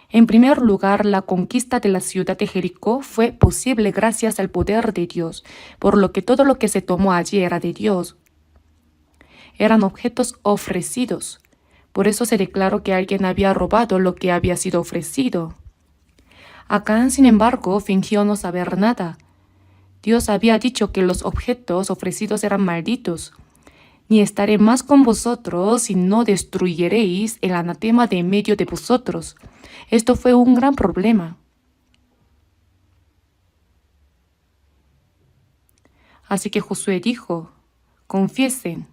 En primer lugar, la conquista de la ciudad de Jericó fue posible gracias al poder de Dios, por lo que todo lo que se tomó allí era de Dios. Eran objetos ofrecidos. Por eso se declaró que alguien había robado lo que había sido ofrecido. Acán, sin embargo, fingió no saber nada. Dios había dicho que los objetos ofrecidos eran malditos. «Ni estaré más con vosotros si no destruyeréis el anatema de en medio de vosotros». Esto fue un gran problema. Así que Josué dijo: «Confiesen,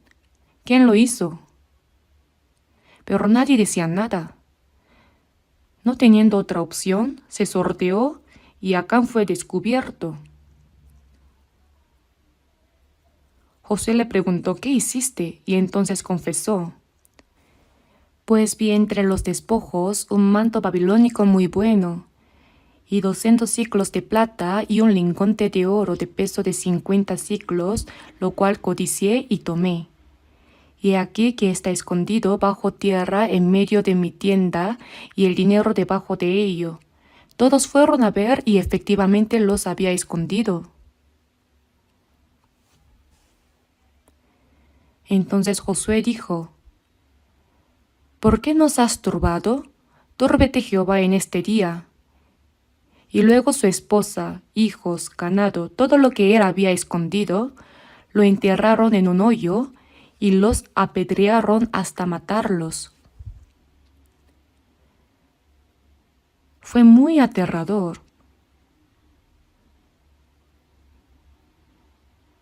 ¿quién lo hizo?». Pero nadie decía nada. No teniendo otra opción, se sorteó y Acán fue descubierto. Josué le preguntó: «¿Qué hiciste?», y entonces confesó: «Pues vi entre los despojos un manto babilónico muy bueno, y 200 siclos de plata y un lingote de oro de peso de 50 siclos, lo cual codicié y tomé. Y aquí que está escondido bajo tierra en medio de mi tienda, y el dinero debajo de ello». Todos fueron a ver y efectivamente los había escondido. Entonces Josué dijo: «¿Por qué nos has turbado? Túrbete Jehová en este día». Y luego su esposa, hijos, ganado, todo lo que él había escondido, lo enterraron en un hoyo y los apedrearon hasta matarlos. Fue muy aterrador.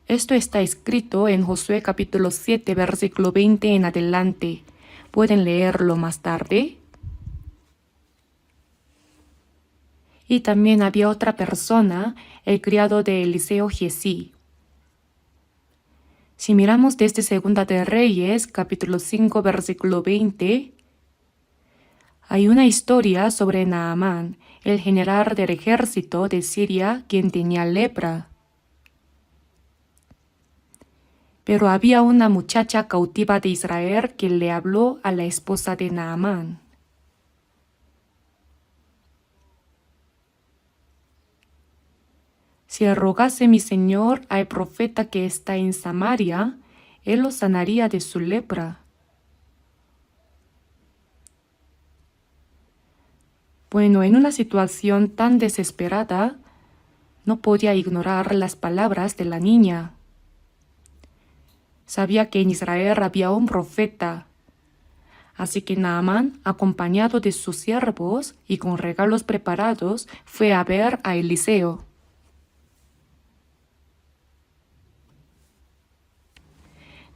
Esto está escrito en Josué capítulo 7, versículo 20 en adelante. ¿Pueden leerlo más tarde? Y también había otra persona, el criado de Eliseo Giezi. Si miramos desde Segunda de Reyes, capítulo 5, versículo 20, hay una historia sobre Naamán, el general del ejército de Siria, quien tenía lepra. Pero había una muchacha cautiva de Israel que le habló a la esposa de Naamán. «Si rogase mi señor al profeta que está en Samaria, él lo sanaría de su lepra». Bueno, en una situación tan desesperada, no podía ignorar las palabras de la niña. Sabía que en Israel había un profeta. Así que Naamán, acompañado de sus siervos y con regalos preparados, fue a ver a Eliseo.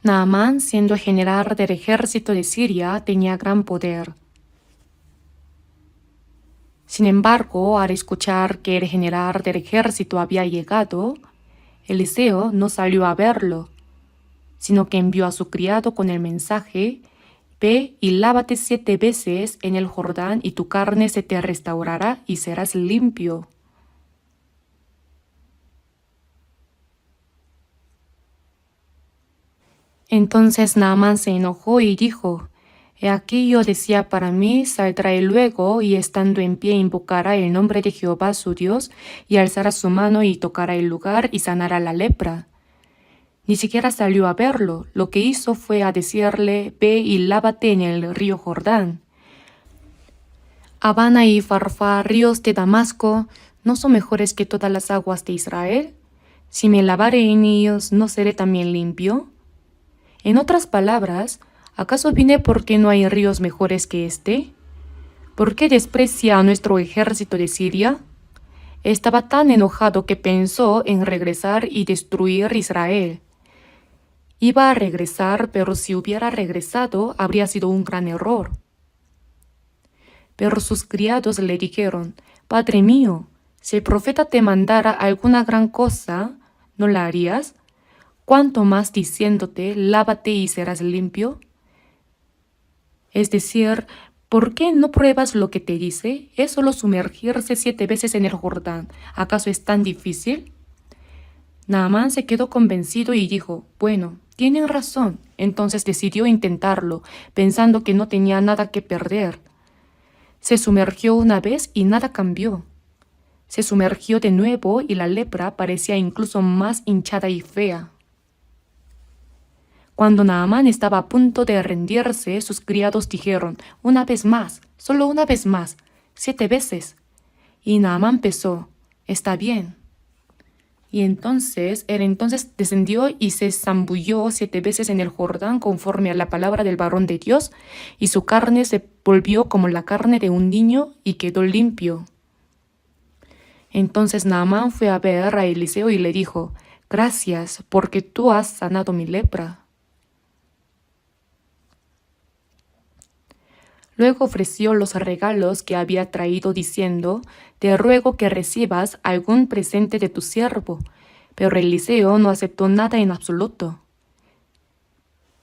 Naamán, siendo general del ejército de Siria, tenía gran poder. Sin embargo, al escuchar que el general del ejército había llegado, Eliseo no salió a verlo, sino que envió a su criado con el mensaje Ve y lávate 7 veces en el Jordán y tu carne se te restaurará y serás limpio. Entonces Naamán se enojó y dijo: He aquí yo decía para mí, saldrá él luego y estando en pie invocará el nombre de Jehová su Dios y alzará su mano y tocará el lugar y sanará la lepra. Ni siquiera salió a verlo, lo que hizo fue a decirle: ve y lávate en el río Jordán. Abana y Farfá, ríos de Damasco, ¿no son mejores que todas las aguas de Israel? Si me lavare en ellos, ¿no seré también limpio? En otras palabras, ¿acaso vine porque no hay ríos mejores que este? ¿Por qué desprecia a nuestro ejército de Siria? Estaba tan enojado que pensó en regresar y destruir Israel. Iba a regresar, pero si hubiera regresado, habría sido un gran error. Pero sus criados le dijeron: Padre mío, si el profeta te mandara alguna gran cosa, ¿no la harías? ¿Cuánto más diciéndote: lávate y serás limpio? Es decir, ¿por qué no pruebas lo que te dice? ¿Es solo sumergirse 7 veces en el Jordán? ¿Acaso es tan difícil? Naamán se quedó convencido y dijo: bueno, tienen razón. Entonces decidió intentarlo, pensando que no tenía nada que perder. Se sumergió una vez y nada cambió. Se sumergió de nuevo y la lepra parecía incluso más hinchada y fea. Cuando Naamán estaba a punto de rendirse, sus criados dijeron: una vez más, solo una vez más, 7 veces. Y Naamán pensó: está bien. Y entonces él descendió y se zambulló 7 veces en el Jordán conforme a la palabra del varón de Dios, y su carne se volvió como la carne de un niño y quedó limpio. Entonces Naamán fue a ver a Eliseo y le dijo: gracias, porque tú has sanado mi lepra. Luego ofreció los regalos que había traído, diciendo: te ruego que recibas algún presente de tu siervo. Pero Eliseo no aceptó nada en absoluto.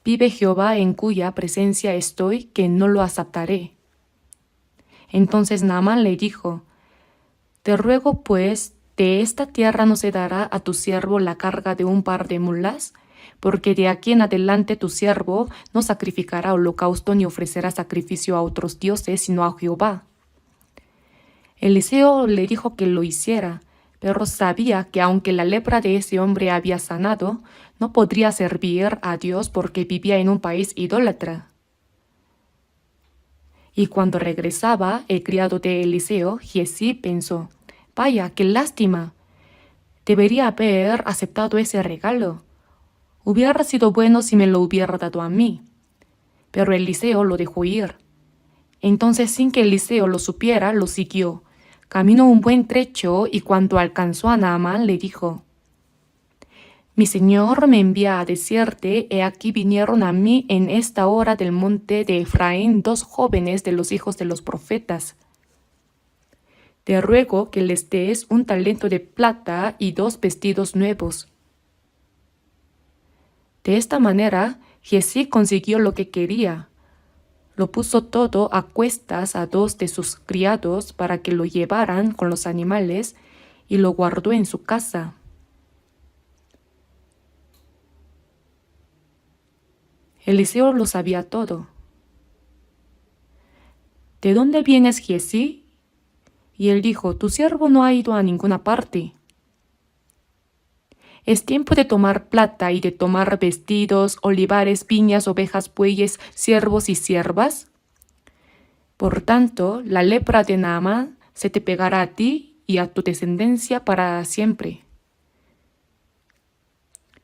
Vive Jehová en cuya presencia estoy, que no lo aceptaré. Entonces Naamán le dijo: te ruego pues, de esta tierra no se dará a tu siervo la carga de un par de mulas, porque de aquí en adelante tu siervo no sacrificará holocausto ni ofrecerá sacrificio a otros dioses, sino a Jehová. Eliseo le dijo que lo hiciera, pero sabía que aunque la lepra de ese hombre había sanado, no podría servir a Dios porque vivía en un país idólatra. Y cuando regresaba, el criado de Eliseo, Giezi, pensó: vaya, qué lástima. Debería haber aceptado ese regalo. Hubiera sido bueno si me lo hubiera dado a mí. Pero Eliseo lo dejó ir. Entonces, sin que Eliseo lo supiera, lo siguió. Caminó un buen trecho y cuando alcanzó a Naamán le dijo: mi señor me envía a decirte: he aquí vinieron a mí en esta hora del monte de Efraín 2 jóvenes de los hijos de los profetas. Te ruego que les des un talento de plata y 2 vestidos nuevos. De esta manera, Giezi consiguió lo que quería. Lo puso todo a cuestas a 2 de sus criados para que lo llevaran con los animales y lo guardó en su casa. Eliseo lo sabía todo. ¿De dónde vienes, Giezi? Y él dijo: tu siervo no ha ido a ninguna parte. Es tiempo de tomar plata y de tomar vestidos, olivares, viñas, ovejas, bueyes, siervos y siervas. Por tanto, la lepra de Naamán se te pegará a ti y a tu descendencia para siempre.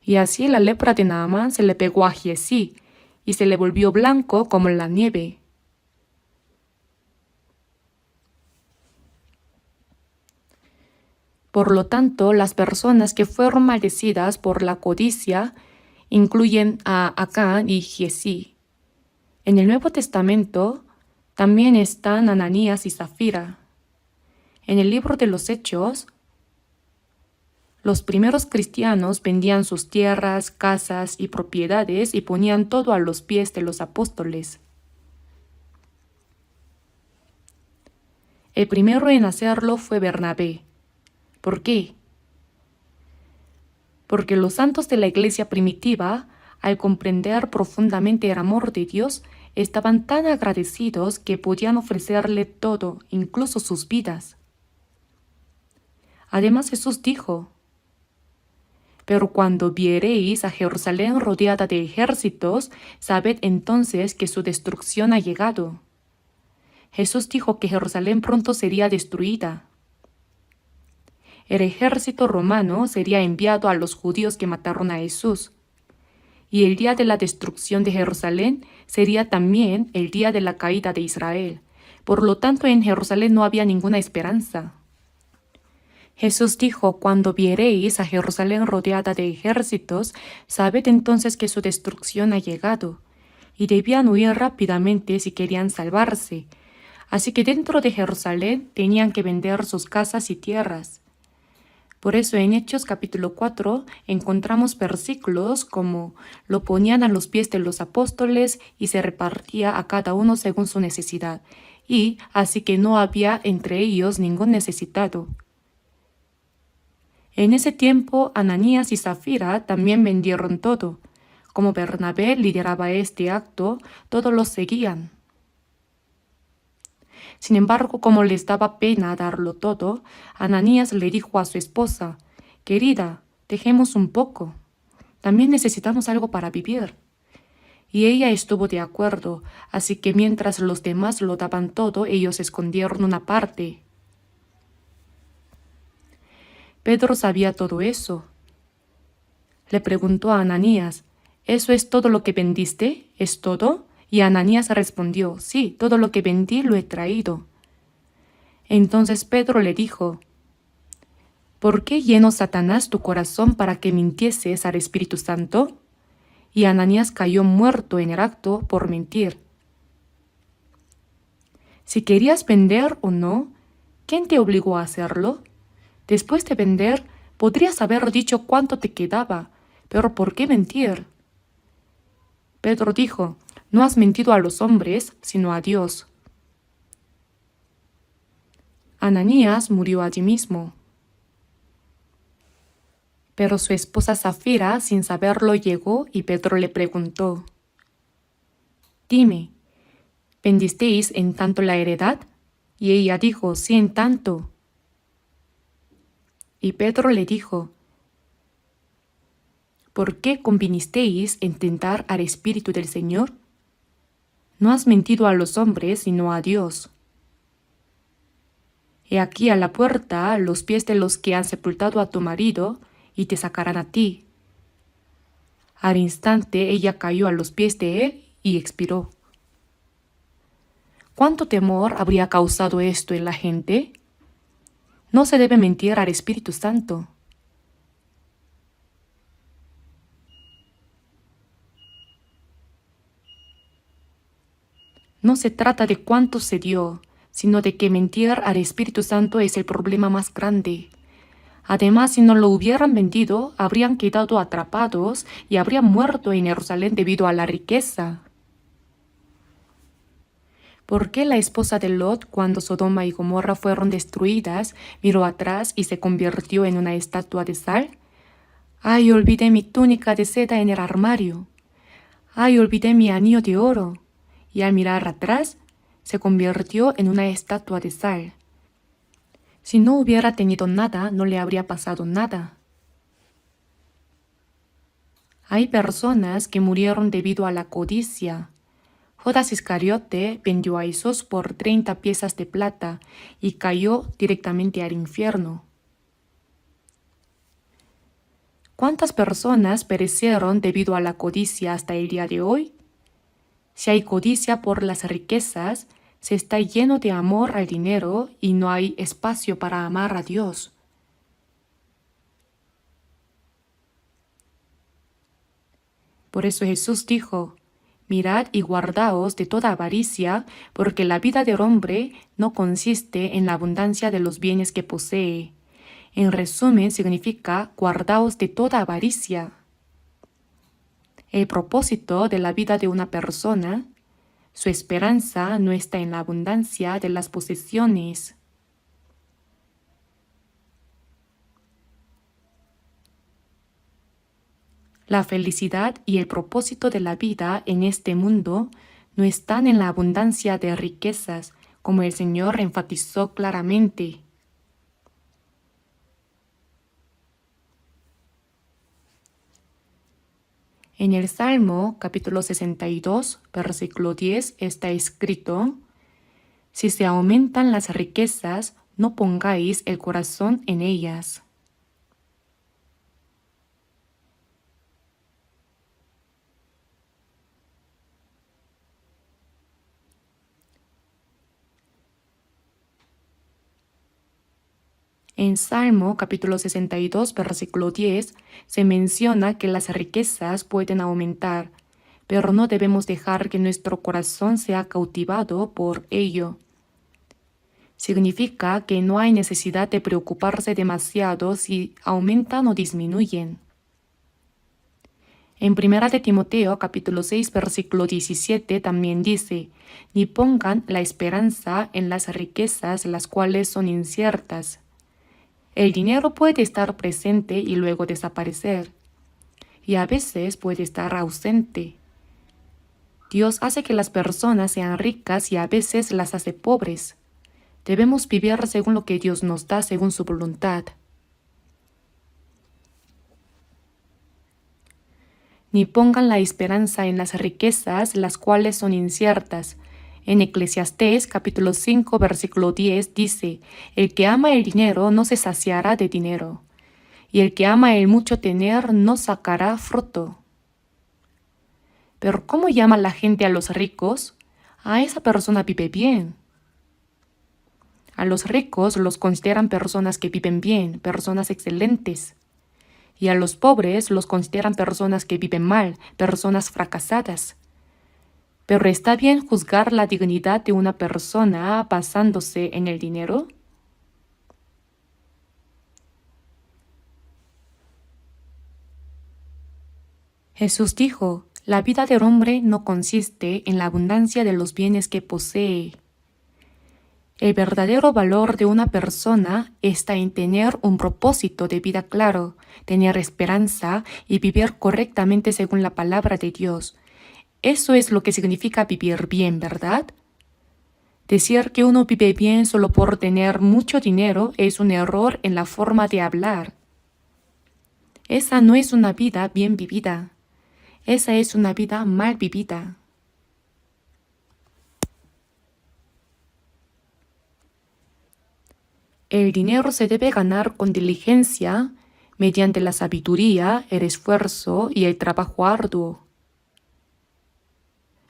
Y así la lepra de Naamán se le pegó a Giezi y se le volvió blanco como la nieve. Por lo tanto, las personas que fueron maldecidas por la codicia incluyen a Acán y Giezi. En el Nuevo Testamento también están Ananías y Zafira. En el libro de los Hechos, los primeros cristianos vendían sus tierras, casas y propiedades y ponían todo a los pies de los apóstoles. El primero en hacerlo fue Bernabé. ¿Por qué? Porque los santos de la iglesia primitiva, al comprender profundamente el amor de Dios, estaban tan agradecidos que podían ofrecerle todo, incluso sus vidas. Además Jesús dijo: pero cuando viereis a Jerusalén rodeada de ejércitos, sabed entonces que su destrucción ha llegado. Jesús dijo que Jerusalén pronto sería destruida. El ejército romano sería enviado a los judíos que mataron a Jesús. Y el día de la destrucción de Jerusalén sería también el día de la caída de Israel. Por lo tanto, en Jerusalén no había ninguna esperanza. Jesús dijo: cuando viereis a Jerusalén rodeada de ejércitos, sabed entonces que su destrucción ha llegado. Y debían huir rápidamente si querían salvarse. Así que dentro de Jerusalén tenían que vender sus casas y tierras. Por eso en Hechos capítulo 4 encontramos versículos como: lo ponían a los pies de los apóstoles y se repartía a cada uno según su necesidad. Y así que no había entre ellos ningún necesitado. En ese tiempo, Ananías y Zafira también vendieron todo. Como Bernabé lideraba este acto, todos los seguían. Sin embargo, como les daba pena darlo todo, Ananías le dijo a su esposa: querida, dejemos un poco. También necesitamos algo para vivir. Y ella estuvo de acuerdo, así que mientras los demás lo daban todo, ellos escondieron una parte. Pedro sabía todo eso. Le preguntó a Ananías: ¿eso es todo lo que vendiste? ¿Es todo? Y Ananías respondió: sí, todo lo que vendí lo he traído. Entonces Pedro le dijo: ¿por qué llenó Satanás tu corazón para que mintieses al Espíritu Santo? Y Ananías cayó muerto en el acto por mentir. Si querías vender o no, ¿quién te obligó a hacerlo? Después de vender, podrías haber dicho cuánto te quedaba, pero ¿por qué mentir? Pedro dijo: no has mentido a los hombres, sino a Dios. Ananías murió allí mismo. Pero su esposa Zafira, sin saberlo, llegó y Pedro le preguntó: dime, ¿vendisteis en tanto la heredad? Y ella dijo: sí, en tanto. Y Pedro le dijo: ¿por qué convinisteis en tentar al Espíritu del Señor? No has mentido a los hombres, sino a Dios. He aquí a la puerta los pies de los que han sepultado a tu marido, y te sacarán a ti. Al instante ella cayó a los pies de él y expiró. ¿Cuánto temor habría causado esto en la gente? No se debe mentir al Espíritu Santo. No se trata de cuánto se dio, sino de que mentir al Espíritu Santo es el problema más grande. Además, si no lo hubieran vendido, habrían quedado atrapados y habrían muerto en Jerusalén debido a la riqueza. ¿Por qué la esposa de Lot, cuando Sodoma y Gomorra fueron destruidas, miró atrás y se convirtió en una estatua de sal? ¡Ay, olvidé mi túnica de seda en el armario! ¡Ay, olvidé mi anillo de oro! Y al mirar atrás, se convirtió en una estatua de sal. Si no hubiera tenido nada, no le habría pasado nada. Hay personas que murieron debido a la codicia. Judas Iscariote vendió a Jesús por 30 piezas de plata y cayó directamente al infierno. ¿Cuántas personas perecieron debido a la codicia hasta el día de hoy? Si hay codicia por las riquezas, se está lleno de amor al dinero y no hay espacio para amar a Dios. Por eso Jesús dijo: mirad y guardaos de toda avaricia, porque la vida del hombre no consiste en la abundancia de los bienes que posee. En resumen, significa: guardaos de toda avaricia. El propósito de la vida de una persona, su esperanza no está en la abundancia de las posesiones. La felicidad y el propósito de la vida en este mundo no están en la abundancia de riquezas, como el Señor enfatizó claramente. En el Salmo capítulo 62, versículo 10 está escrito: Si se aumentan las riquezas, no pongáis el corazón en ellas. En Salmo capítulo 62, versículo 10, se menciona que las riquezas pueden aumentar, pero no debemos dejar que nuestro corazón sea cautivado por ello. Significa que no hay necesidad de preocuparse demasiado si aumentan o disminuyen. En 1 de Timoteo capítulo 6, versículo 17 también dice: ni pongan la esperanza en las riquezas, las cuales son inciertas. El dinero puede estar presente y luego desaparecer, y a veces puede estar ausente. Dios hace que las personas sean ricas y a veces las hace pobres. Debemos vivir según lo que Dios nos da, según su voluntad. Ni pongan la esperanza en las riquezas, las cuales son inciertas. En Eclesiastés capítulo 5, versículo 10 dice: el que ama el dinero no se saciará de dinero, y el que ama el mucho tener no sacará fruto. Pero ¿cómo llama la gente a los ricos? A esa persona vive bien. A los ricos los consideran personas que viven bien, personas excelentes. Y a los pobres los consideran personas que viven mal, personas fracasadas. ¿Pero está bien juzgar la dignidad de una persona basándose en el dinero? Jesús dijo: la vida del hombre no consiste en la abundancia de los bienes que posee. El verdadero valor de una persona está en tener un propósito de vida claro, tener esperanza y vivir correctamente según la palabra de Dios. Eso es lo que significa vivir bien, ¿verdad? Decir que uno vive bien solo por tener mucho dinero es un error en la forma de hablar. Esa no es una vida bien vivida. Esa es una vida mal vivida. El dinero se debe ganar con diligencia, mediante la sabiduría, el esfuerzo y el trabajo arduo.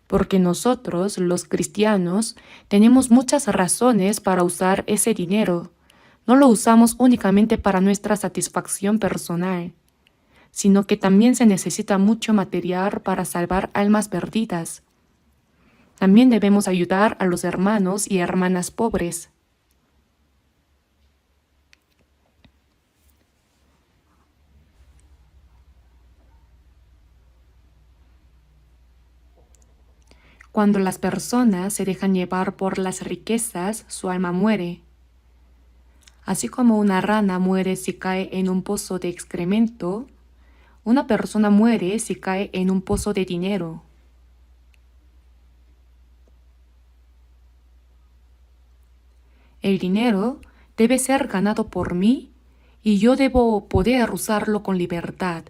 Porque nosotros, los cristianos, tenemos muchas razones para usar ese dinero. No lo usamos únicamente para nuestra satisfacción personal, sino que también se necesita mucho material para salvar almas perdidas. También debemos ayudar a los hermanos y hermanas pobres. Cuando las personas se dejan llevar por las riquezas, su alma muere. Así como una rana muere si cae en un pozo de excremento, una persona muere si cae en un pozo de dinero. El dinero debe ser ganado por mí y yo debo poder usarlo con libertad.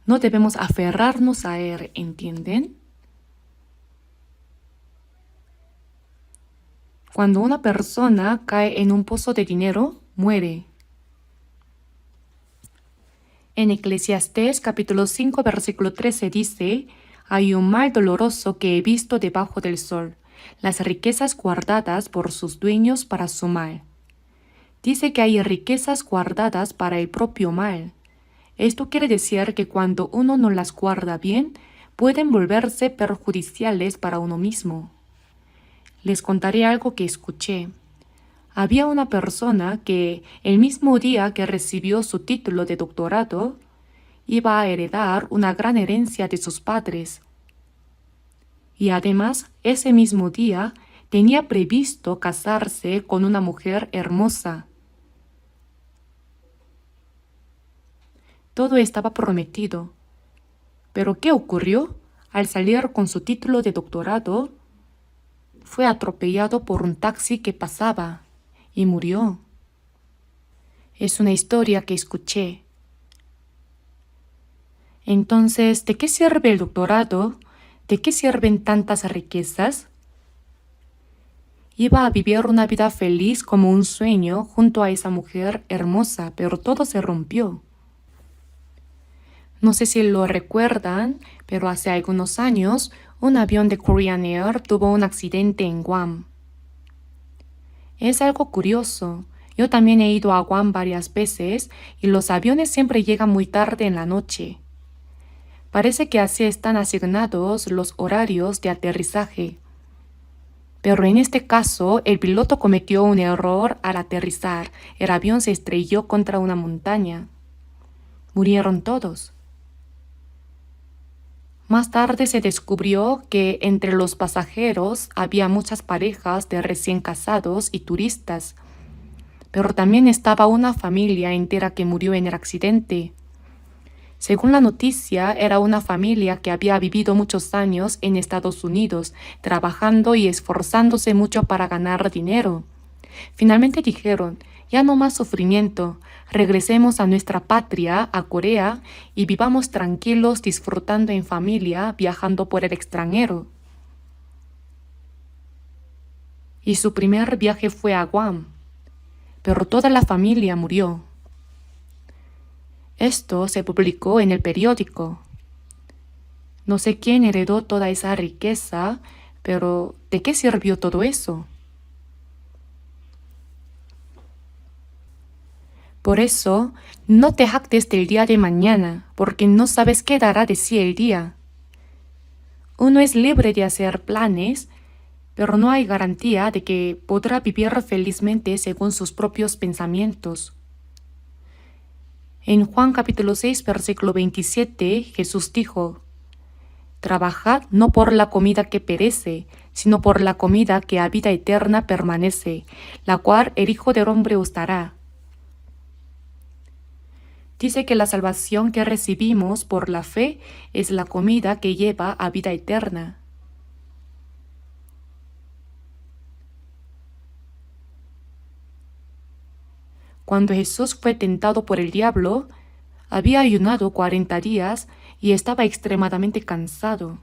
No debemos aferrarnos a él, ¿entienden? Cuando una persona cae en un pozo de dinero, muere. En Eclesiastés capítulo 5, versículo 13 dice: hay un mal doloroso que he visto debajo del sol, las riquezas guardadas por sus dueños para su mal. Dice que hay riquezas guardadas para el propio mal. Esto quiere decir que cuando uno no las guarda bien, pueden volverse perjudiciales para uno mismo. Les contaré algo que escuché. Había una persona que, el mismo día que recibió su título de doctorado, iba a heredar una gran herencia de sus padres. Y además, ese mismo día, tenía previsto casarse con una mujer hermosa. Todo estaba prometido, Pero ¿qué ocurrió? Al salir con su título de doctorado, fue atropellado por un taxi que pasaba y murió. Es una historia que escuché. Entonces, ¿de qué sirve el doctorado? ¿De qué sirven tantas riquezas? Iba a vivir una vida feliz como un sueño junto a esa mujer hermosa, pero todo se rompió. No sé si lo recuerdan, pero hace algunos años un avión de Korean Air tuvo un accidente en Guam. Es algo curioso. Yo también he ido a Guam varias veces y los aviones siempre llegan muy tarde en la noche. Parece que así están asignados los horarios de aterrizaje. Pero en este caso, el piloto cometió un error al aterrizar. El avión se estrelló contra una montaña. Murieron todos. Más tarde se descubrió que entre los pasajeros había muchas parejas de recién casados y turistas, pero también estaba una familia entera que murió en el accidente. Según la noticia, era una familia que había vivido muchos años en Estados Unidos, trabajando y esforzándose mucho para ganar dinero. Finalmente dijeron, ya no más sufrimiento, regresemos a nuestra patria, a Corea, y vivamos tranquilos disfrutando en familia, viajando por el extranjero. Y su primer viaje fue a Guam, pero toda la familia murió. Esto se publicó en el periódico. No sé quién heredó toda esa riqueza, pero ¿de qué sirvió todo eso? Por eso, no te jactes del día de mañana, porque no sabes qué dará de sí el día. Uno es libre de hacer planes, pero no hay garantía de que podrá vivir felizmente según sus propios pensamientos. En Juan capítulo 6, versículo 27, Jesús dijo, «Trabajad no por la comida que perece, sino por la comida que a vida eterna permanece, la cual el Hijo del Hombre os dará». Dice que la salvación que recibimos por la fe es la comida que lleva a vida eterna. Cuando Jesús fue tentado por el diablo, había ayunado 40 días y estaba extremadamente cansado.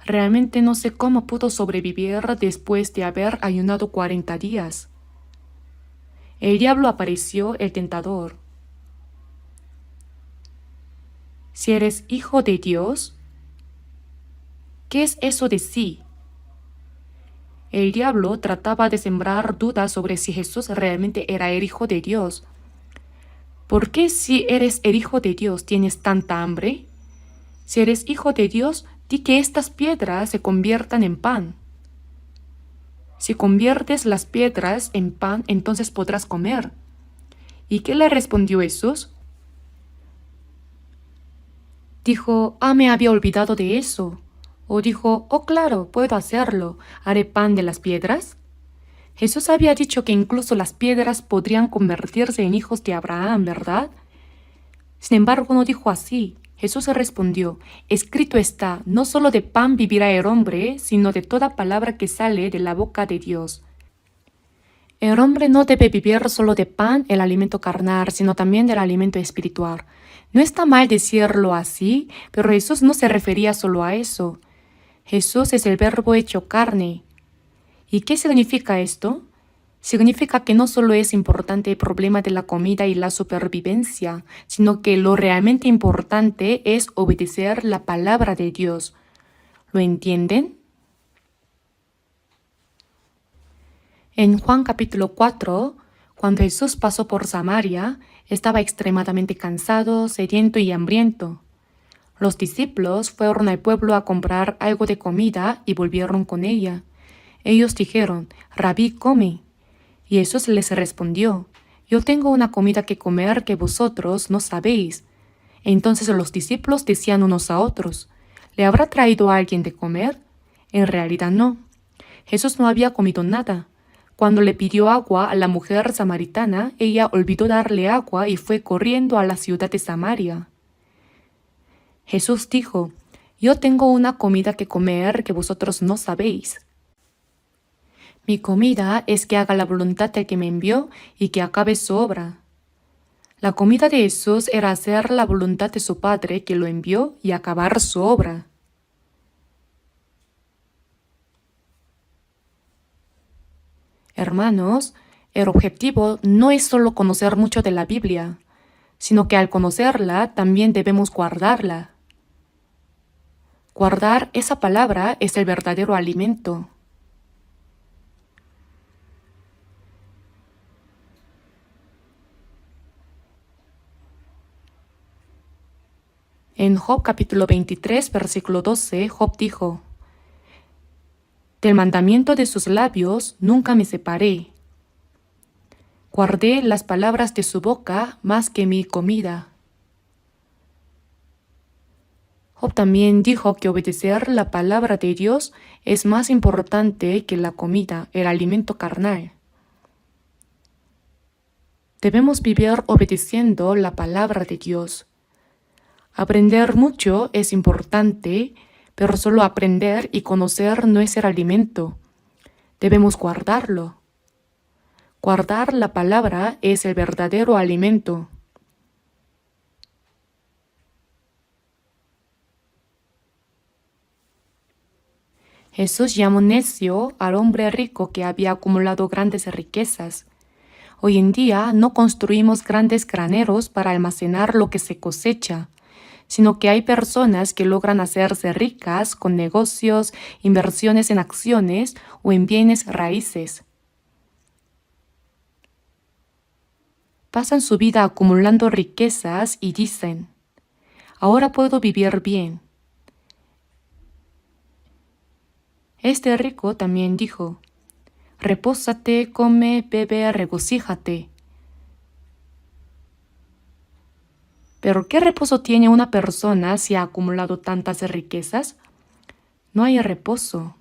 Realmente no sé cómo pudo sobrevivir después de haber ayunado 40 días. El diablo apareció, el tentador. Si eres hijo de Dios, ¿qué es eso de sí? El diablo trataba de sembrar dudas sobre si Jesús realmente era el Hijo de Dios. ¿Por qué si eres el Hijo de Dios tienes tanta hambre? Si eres Hijo de Dios, di que estas piedras se conviertan en pan. Si conviertes las piedras en pan, entonces podrás comer. ¿Y qué le respondió Jesús? Dijo, me había olvidado de eso. O dijo, claro, puedo hacerlo, ¿haré pan de las piedras? Jesús había dicho que incluso las piedras podrían convertirse en hijos de Abraham, ¿verdad? Sin embargo, no dijo así. Jesús respondió, escrito está, no solo de pan vivirá el hombre, sino de toda palabra que sale de la boca de Dios. El hombre no debe vivir solo de pan, el alimento carnal, sino también del alimento espiritual. No está mal decirlo así, pero Jesús no se refería solo a eso. Jesús es el Verbo hecho carne. ¿Y qué significa esto? Significa que no solo es importante el problema de la comida y la supervivencia, sino que lo realmente importante es obedecer la palabra de Dios. ¿Lo entienden? En Juan capítulo 4, cuando Jesús pasó por Samaria, estaba extremadamente cansado, sediento y hambriento. Los discípulos fueron al pueblo a comprar algo de comida y volvieron con ella. Ellos dijeron, Rabí, come. Y Jesús les respondió, yo tengo una comida que comer que vosotros no sabéis. Entonces los discípulos decían unos a otros, ¿le habrá traído a alguien de comer? En realidad no. Jesús no había comido nada, Cuando le pidió agua a la mujer samaritana, ella olvidó darle agua y fue corriendo a la ciudad de Samaria. Jesús dijo: «Yo tengo una comida que comer que vosotros no sabéis. Mi comida es que haga la voluntad del que me envió y que acabe su obra». La comida de Jesús era hacer la voluntad de su Padre que lo envió y acabar su obra. Hermanos, el objetivo no es solo conocer mucho de la Biblia, sino que al conocerla también debemos guardarla. Guardar esa palabra es el verdadero alimento. En Job capítulo 23, versículo 12, Job dijo: «Del mandamiento de sus labios nunca me separé. Guardé las palabras de su boca más que mi comida». Job también dijo que obedecer la palabra de Dios es más importante que la comida, el alimento carnal. Debemos vivir obedeciendo la palabra de Dios. Aprender mucho es importante, pero solo aprender y conocer no es el alimento. Debemos guardarlo. Guardar la palabra es el verdadero alimento. Jesús llamó necio al hombre rico que había acumulado grandes riquezas. Hoy en día no construimos grandes graneros para almacenar lo que se cosecha, sino que hay personas que logran hacerse ricas con negocios, inversiones en acciones o en bienes raíces. Pasan su vida acumulando riquezas y dicen: «Ahora puedo vivir bien». Este rico también dijo: «Repósate, come, bebe, regocíjate». Pero ¿qué reposo tiene una persona si ha acumulado tantas riquezas? No hay reposo.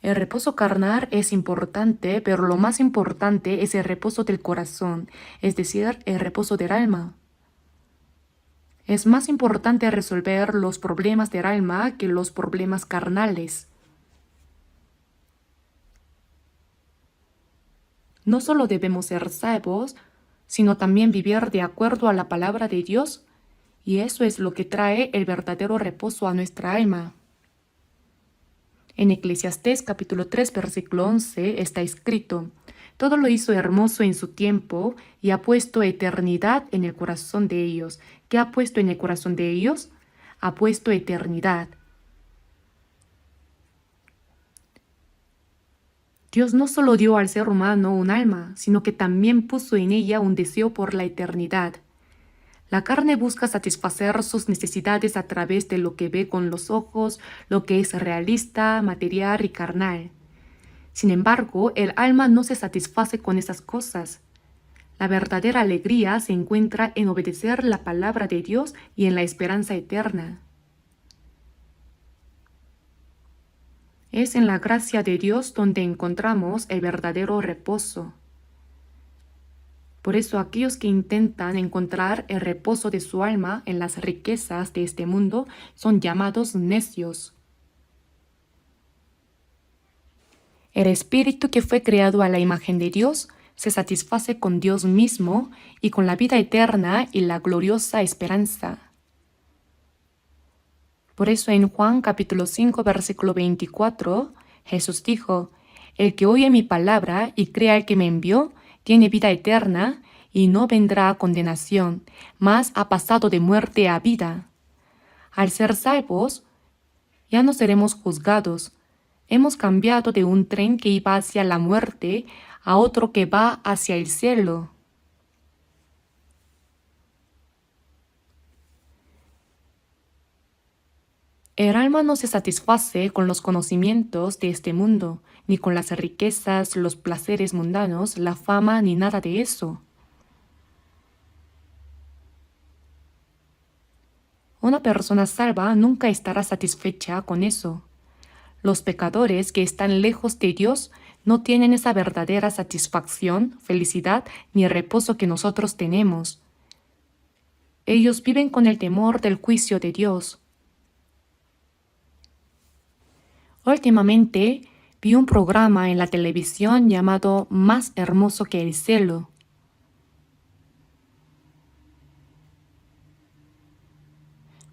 El reposo carnal es importante, pero lo más importante es el reposo del corazón, es decir, el reposo del alma. Es más importante resolver los problemas del alma que los problemas carnales. No solo debemos ser salvos, sino también vivir de acuerdo a la palabra de Dios, y eso es lo que trae el verdadero reposo a nuestra alma. En Eclesiastés capítulo 3, versículo 11 está escrito: «Todo lo hizo hermoso en su tiempo y ha puesto eternidad en el corazón de ellos». ¿Qué ha puesto en el corazón de ellos? Ha puesto eternidad. Dios no solo dio al ser humano un alma, sino que también puso en ella un deseo por la eternidad. La carne busca satisfacer sus necesidades a través de lo que ve con los ojos, lo que es realista, material y carnal. Sin embargo, el alma no se satisface con esas cosas. La verdadera alegría se encuentra en obedecer la palabra de Dios y en la esperanza eterna. Es en la gracia de Dios donde encontramos el verdadero reposo. Por eso aquellos que intentan encontrar el reposo de su alma en las riquezas de este mundo son llamados necios. El espíritu que fue creado a la imagen de Dios se satisface con Dios mismo y con la vida eterna y la gloriosa esperanza. Por eso en Juan capítulo 5 versículo 24, Jesús dijo: «El que oye mi palabra y crea al que me envió, tiene vida eterna y no vendrá a condenación, mas ha pasado de muerte a vida». Al ser salvos, ya no seremos juzgados. Hemos cambiado de un tren que iba hacia la muerte a otro que va hacia el cielo. El alma no se satisface con los conocimientos de este mundo, ni con las riquezas, los placeres mundanos, la fama, ni nada de eso. Una persona salva nunca estará satisfecha con eso. Los pecadores que están lejos de Dios no tienen esa verdadera satisfacción, felicidad ni reposo que nosotros tenemos. Ellos viven con el temor del juicio de Dios. Últimamente vi un programa en la televisión llamado Más hermoso que el cielo.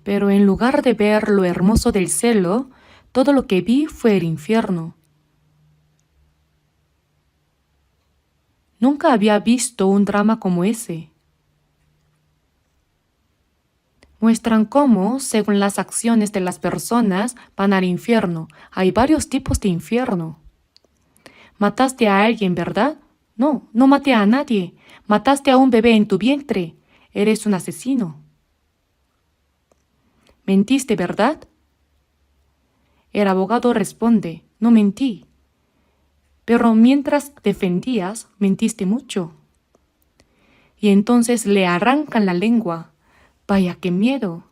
Pero en lugar de ver lo hermoso del cielo, todo lo que vi fue el infierno. Nunca había visto un drama como ese. Muestran cómo, según las acciones de las personas, van al infierno. Hay varios tipos de infierno. Mataste a alguien, ¿verdad? No, no maté a nadie. Mataste a un bebé en tu vientre. Eres un asesino. Mentiste, ¿verdad? El abogado responde, no mentí. Pero mientras defendías, mentiste mucho. Y entonces le arrancan la lengua. Vaya, qué miedo.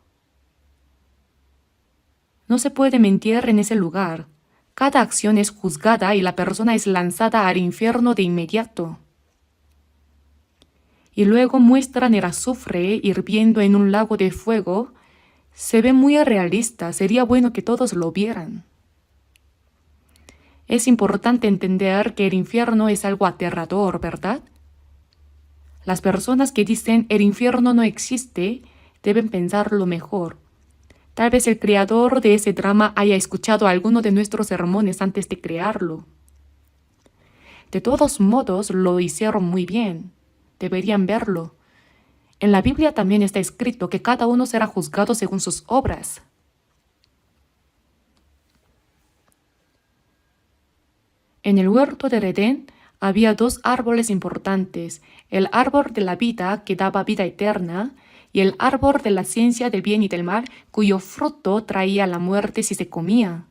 No se puede mentir en ese lugar. Cada acción es juzgada y la persona es lanzada al infierno de inmediato. Y luego muestran el azufre hirviendo en un lago de fuego. Se ve muy realista, sería bueno que todos lo vieran. Es importante entender que el infierno es algo aterrador, ¿verdad? Las personas que dicen el infierno no existe deben pensarlo mejor. Tal vez el creador de ese drama haya escuchado alguno de nuestros sermones antes de crearlo. De todos modos, lo hicieron muy bien. Deberían verlo. En la Biblia también está escrito que cada uno será juzgado según sus obras. En el huerto del Edén había dos árboles importantes, el árbol de la vida que daba vida eterna y el árbol de la ciencia del bien y del mal cuyo fruto traía la muerte si se comía.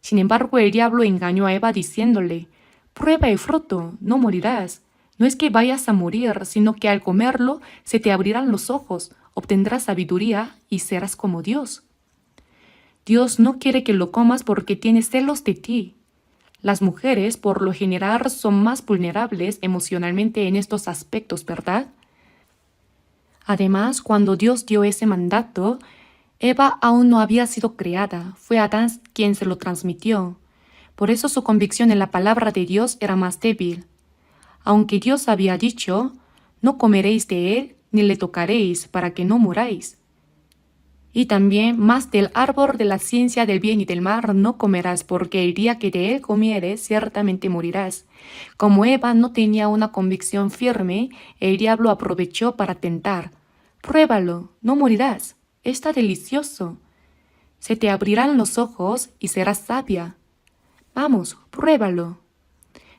Sin embargo, el diablo engañó a Eva diciéndole, prueba el fruto, no morirás. No es que vayas a morir, sino que al comerlo se te abrirán los ojos, obtendrás sabiduría y serás como Dios. Dios no quiere que lo comas porque tiene celos de ti. Las mujeres, por lo general, son más vulnerables emocionalmente en estos aspectos, ¿verdad? Además, cuando Dios dio ese mandato, Eva aún no había sido creada, fue Adán quien se lo transmitió. Por eso su convicción en la palabra de Dios era más débil. Aunque Dios había dicho, no comeréis de él ni le tocaréis para que no muráis. Y también más del árbol de la ciencia del bien y del mal no comerás, porque el día que de él comieres ciertamente morirás. Como Eva no tenía una convicción firme, el diablo aprovechó para tentar. Pruébalo, no morirás, está delicioso. Se te abrirán los ojos y serás sabia. Vamos, pruébalo.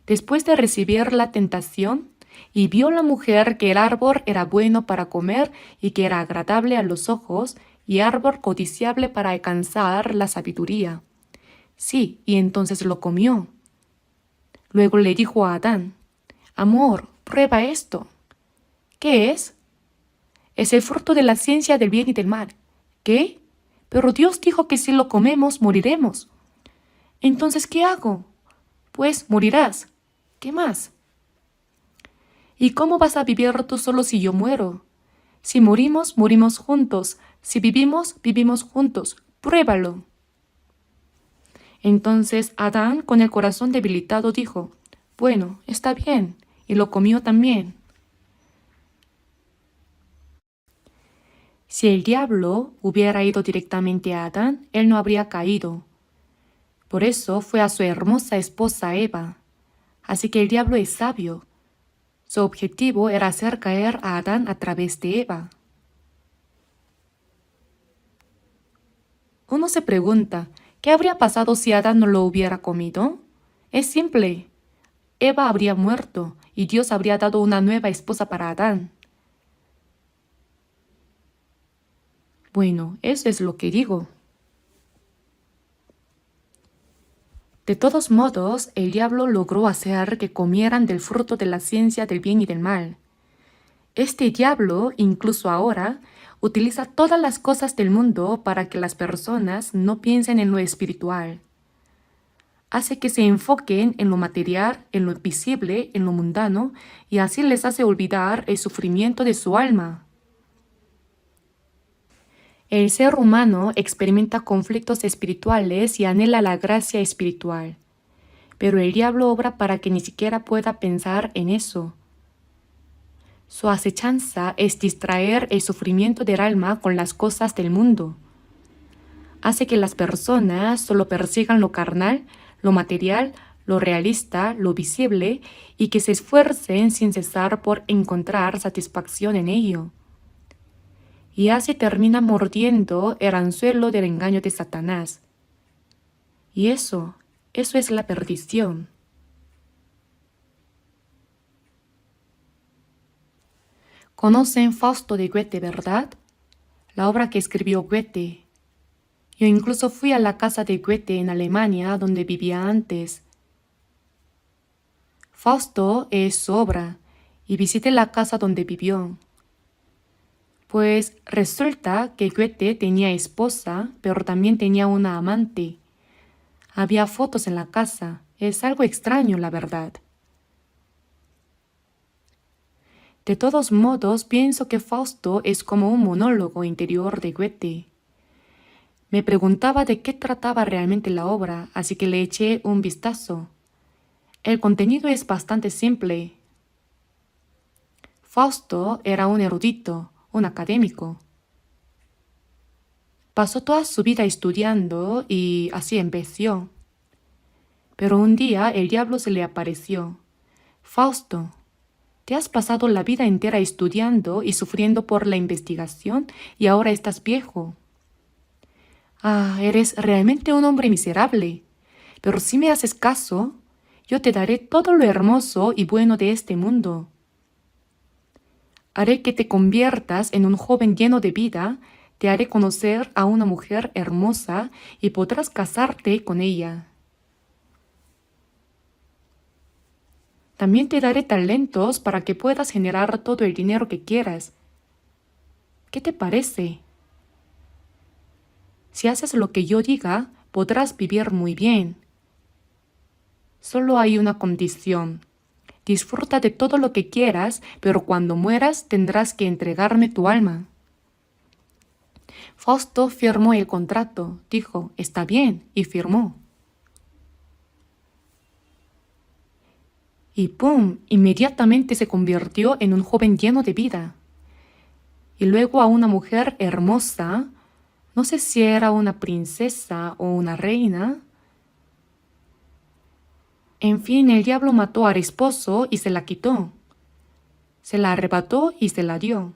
Después de recibir la tentación, y vio la mujer que el árbol era bueno para comer y que era agradable a los ojos, y árbol codiciable para alcanzar la sabiduría. Sí, y entonces lo comió. Luego le dijo a Adán, amor, prueba esto. ¿Qué es? Es el fruto de la ciencia del bien y del mal. ¿Qué? Pero Dios dijo que si lo comemos moriremos. Entonces, ¿qué hago? Pues morirás. ¿Qué más? ¿Y cómo vas a vivir tú solo si yo muero? Si morimos, morimos juntos. Si vivimos, vivimos juntos. Pruébalo. Entonces Adán, con el corazón debilitado, dijo, bueno, está bien, y lo comió también. Si el diablo hubiera ido directamente a Adán, él no habría caído. Por eso fue a su hermosa esposa Eva. Así que el diablo es sabio. Su objetivo era hacer caer a Adán a través de Eva. Uno se pregunta, ¿qué habría pasado si Adán no lo hubiera comido? Es simple. Eva habría muerto y Dios habría dado una nueva esposa para Adán. Bueno, eso es lo que digo. De todos modos, el diablo logró hacer que comieran del fruto de la ciencia del bien y del mal. Este diablo, incluso ahora, utiliza todas las cosas del mundo para que las personas no piensen en lo espiritual. Hace que se enfoquen en lo material, en lo visible, en lo mundano, y así les hace olvidar el sufrimiento de su alma. El ser humano experimenta conflictos espirituales y anhela la gracia espiritual, pero el diablo obra para que ni siquiera pueda pensar en eso. Su acechanza es distraer el sufrimiento del alma con las cosas del mundo. Hace que las personas solo persigan lo carnal, lo material, lo realista, lo visible, y que se esfuercen sin cesar por encontrar satisfacción en ello. Y así termina mordiendo el anzuelo del engaño de Satanás. Y eso es la perdición. Conocen Fausto de Goethe, ¿verdad? La obra que escribió Goethe. Yo incluso fui a la casa de Goethe en Alemania, donde vivía antes. Fausto es su obra, y visité la casa donde vivió. Pues resulta que Goethe tenía esposa, pero también tenía una amante. Había fotos en la casa. Es algo extraño, la verdad. De todos modos, pienso que Fausto es como un monólogo interior de Goethe. Me preguntaba de qué trataba realmente la obra, así que le eché un vistazo. El contenido es bastante simple. Fausto era un erudito, un académico. Pasó toda su vida estudiando y así empezó. Pero un día el diablo se le apareció. Fausto, te has pasado la vida entera estudiando y sufriendo por la investigación y ahora estás viejo. Ah, eres realmente un hombre miserable. Pero si me haces caso, yo te daré todo lo hermoso y bueno de este mundo. Haré que te conviertas en un joven lleno de vida, te haré conocer a una mujer hermosa y podrás casarte con ella. También te daré talentos para que puedas generar todo el dinero que quieras. ¿Qué te parece? Si haces lo que yo diga, podrás vivir muy bien. Solo hay una condición. Disfruta de todo lo que quieras, pero cuando mueras tendrás que entregarme tu alma. Fausto firmó el contrato, dijo, está bien, y firmó. Y ¡pum!, inmediatamente se convirtió en un joven lleno de vida. Y luego a una mujer hermosa, no sé si era una princesa o una reina. En fin, el diablo mató al esposo y se la quitó. Se la arrebató y se la dio.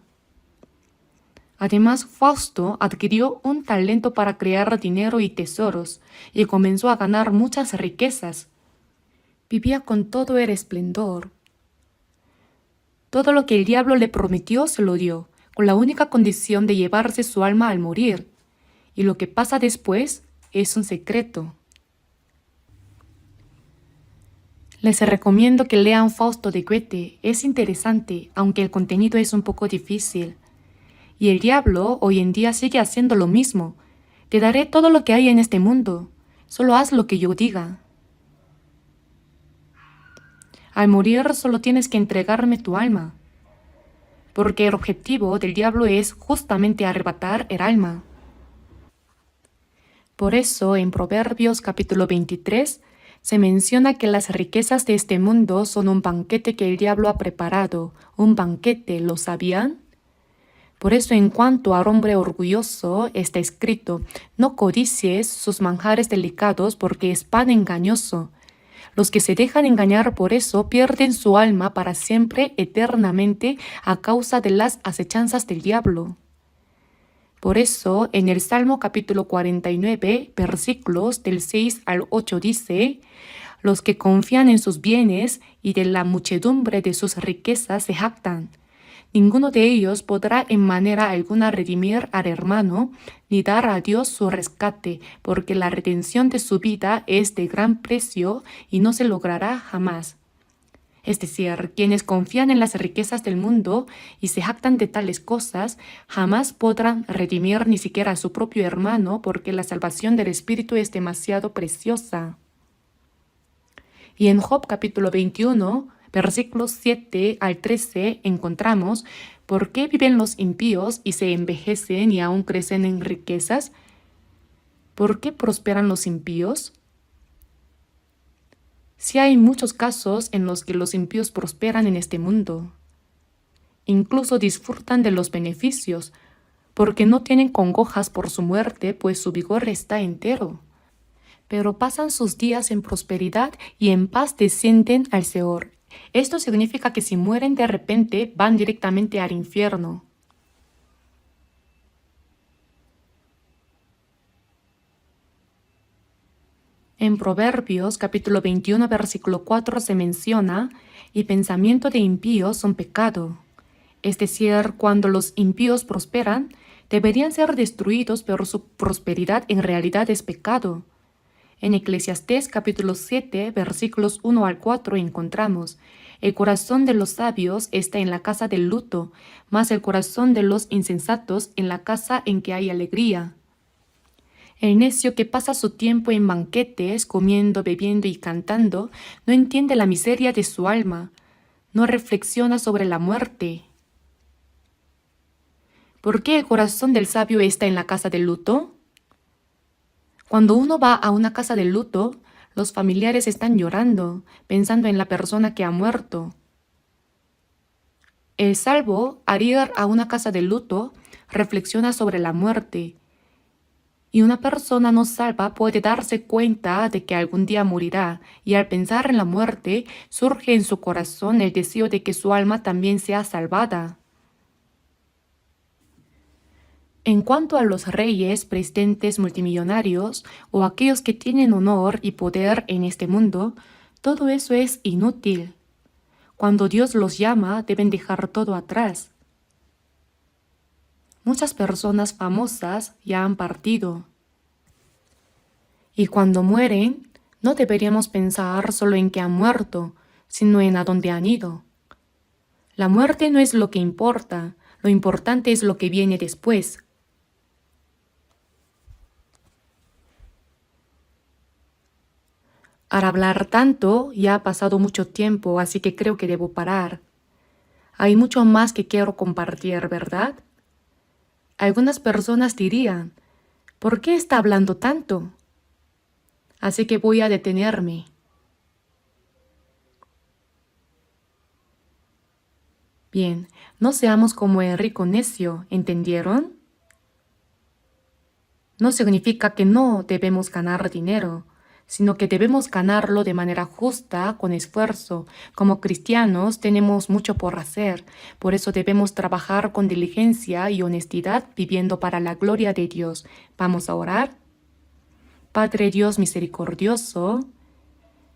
Además, Fausto adquirió un talento para crear dinero y tesoros y comenzó a ganar muchas riquezas. Vivía con todo el esplendor. Todo lo que el diablo le prometió se lo dio, con la única condición de llevarse su alma al morir. Y lo que pasa después es un secreto. Les recomiendo que lean Fausto de Goethe. Es interesante, aunque el contenido es un poco difícil. Y el diablo hoy en día sigue haciendo lo mismo. Te daré todo lo que hay en este mundo. Solo haz lo que yo diga. Al morir solo tienes que entregarme tu alma. Porque el objetivo del diablo es justamente arrebatar el alma. Por eso en Proverbios capítulo 23 se menciona que las riquezas de este mundo son un banquete que el diablo ha preparado. Un banquete, ¿lo sabían? Por eso en cuanto al hombre orgulloso está escrito, no codicies sus manjares delicados porque es pan engañoso. Los que se dejan engañar por eso pierden su alma para siempre, eternamente, a causa de las acechanzas del diablo. Por eso, en el Salmo capítulo 49, versículos del 6 al 8 dice, los que confían en sus bienes y de la muchedumbre de sus riquezas se jactan. Ninguno de ellos podrá en manera alguna redimir al hermano, ni dar a Dios su rescate, porque la redención de su vida es de gran precio y no se logrará jamás. Es decir, quienes confían en las riquezas del mundo y se jactan de tales cosas, jamás podrán redimir ni siquiera a su propio hermano, porque la salvación del espíritu es demasiado preciosa. Y en Job capítulo 21, versículos 7 al 13, encontramos: ¿por qué viven los impíos y se envejecen y aún crecen en riquezas? ¿Por qué prosperan los impíos? Sí, hay muchos casos en los que los impíos prosperan en este mundo. Incluso disfrutan de los beneficios, porque no tienen congojas por su muerte, pues su vigor está entero. Pero pasan sus días en prosperidad y en paz descienden al Seol. Esto significa que si mueren de repente, van directamente al infierno. En Proverbios capítulo 21 versículo 4 se menciona: y pensamiento de impíos son pecado. Es decir, cuando los impíos prosperan, deberían ser destruidos, pero su prosperidad en realidad es pecado. En Eclesiastés capítulo 7 versículos 1 al 4 encontramos: el corazón de los sabios está en la casa del luto, mas el corazón de los insensatos en la casa en que hay alegría. El necio que pasa su tiempo en banquetes, comiendo, bebiendo y cantando, no entiende la miseria de su alma, no reflexiona sobre la muerte. ¿Por qué el corazón del sabio está en la casa del luto? Cuando uno va a una casa de luto, los familiares están llorando, pensando en la persona que ha muerto. El salvo, al ir a una casa de luto, reflexiona sobre la muerte. Y una persona no salva puede darse cuenta de que algún día morirá, y al pensar en la muerte, surge en su corazón el deseo de que su alma también sea salvada. En cuanto a los reyes, presidentes, multimillonarios o aquellos que tienen honor y poder en este mundo, todo eso es inútil. Cuando Dios los llama, deben dejar todo atrás. Muchas personas famosas ya han partido. Y cuando mueren, no deberíamos pensar solo en que han muerto, sino en a dónde han ido. La muerte no es lo que importa, lo importante es lo que viene después. Al hablar tanto, ya ha pasado mucho tiempo, así que creo que debo parar. Hay mucho más que quiero compartir, ¿verdad? Algunas personas dirían: ¿por qué está hablando tanto? Así que voy a detenerme. Bien, no seamos como el rico necio, ¿entendieron? No significa que no debemos ganar dinero, sino que debemos ganarlo de manera justa, con esfuerzo. Como cristianos tenemos mucho por hacer, por eso debemos trabajar con diligencia y honestidad, viviendo para la gloria de Dios. ¿Vamos a orar? Padre Dios misericordioso,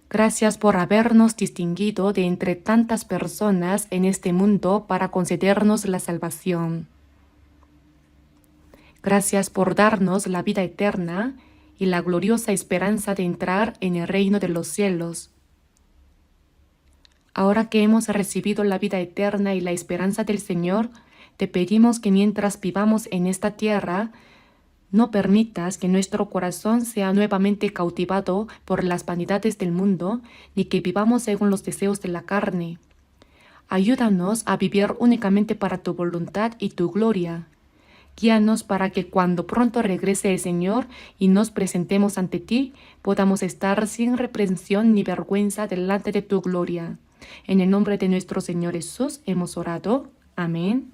gracias por habernos distinguido de entre tantas personas en este mundo para concedernos la salvación. Gracias por darnos la vida eterna y la gloriosa esperanza de entrar en el reino de los cielos. Ahora que hemos recibido la vida eterna y la esperanza del Señor, te pedimos que mientras vivamos en esta tierra, no permitas que nuestro corazón sea nuevamente cautivado por las vanidades del mundo, ni que vivamos según los deseos de la carne. Ayúdanos a vivir únicamente para tu voluntad y tu gloria. Guíanos para que cuando pronto regrese el Señor y nos presentemos ante ti, podamos estar sin reprensión ni vergüenza delante de tu gloria. En el nombre de nuestro Señor Jesús hemos orado. Amén.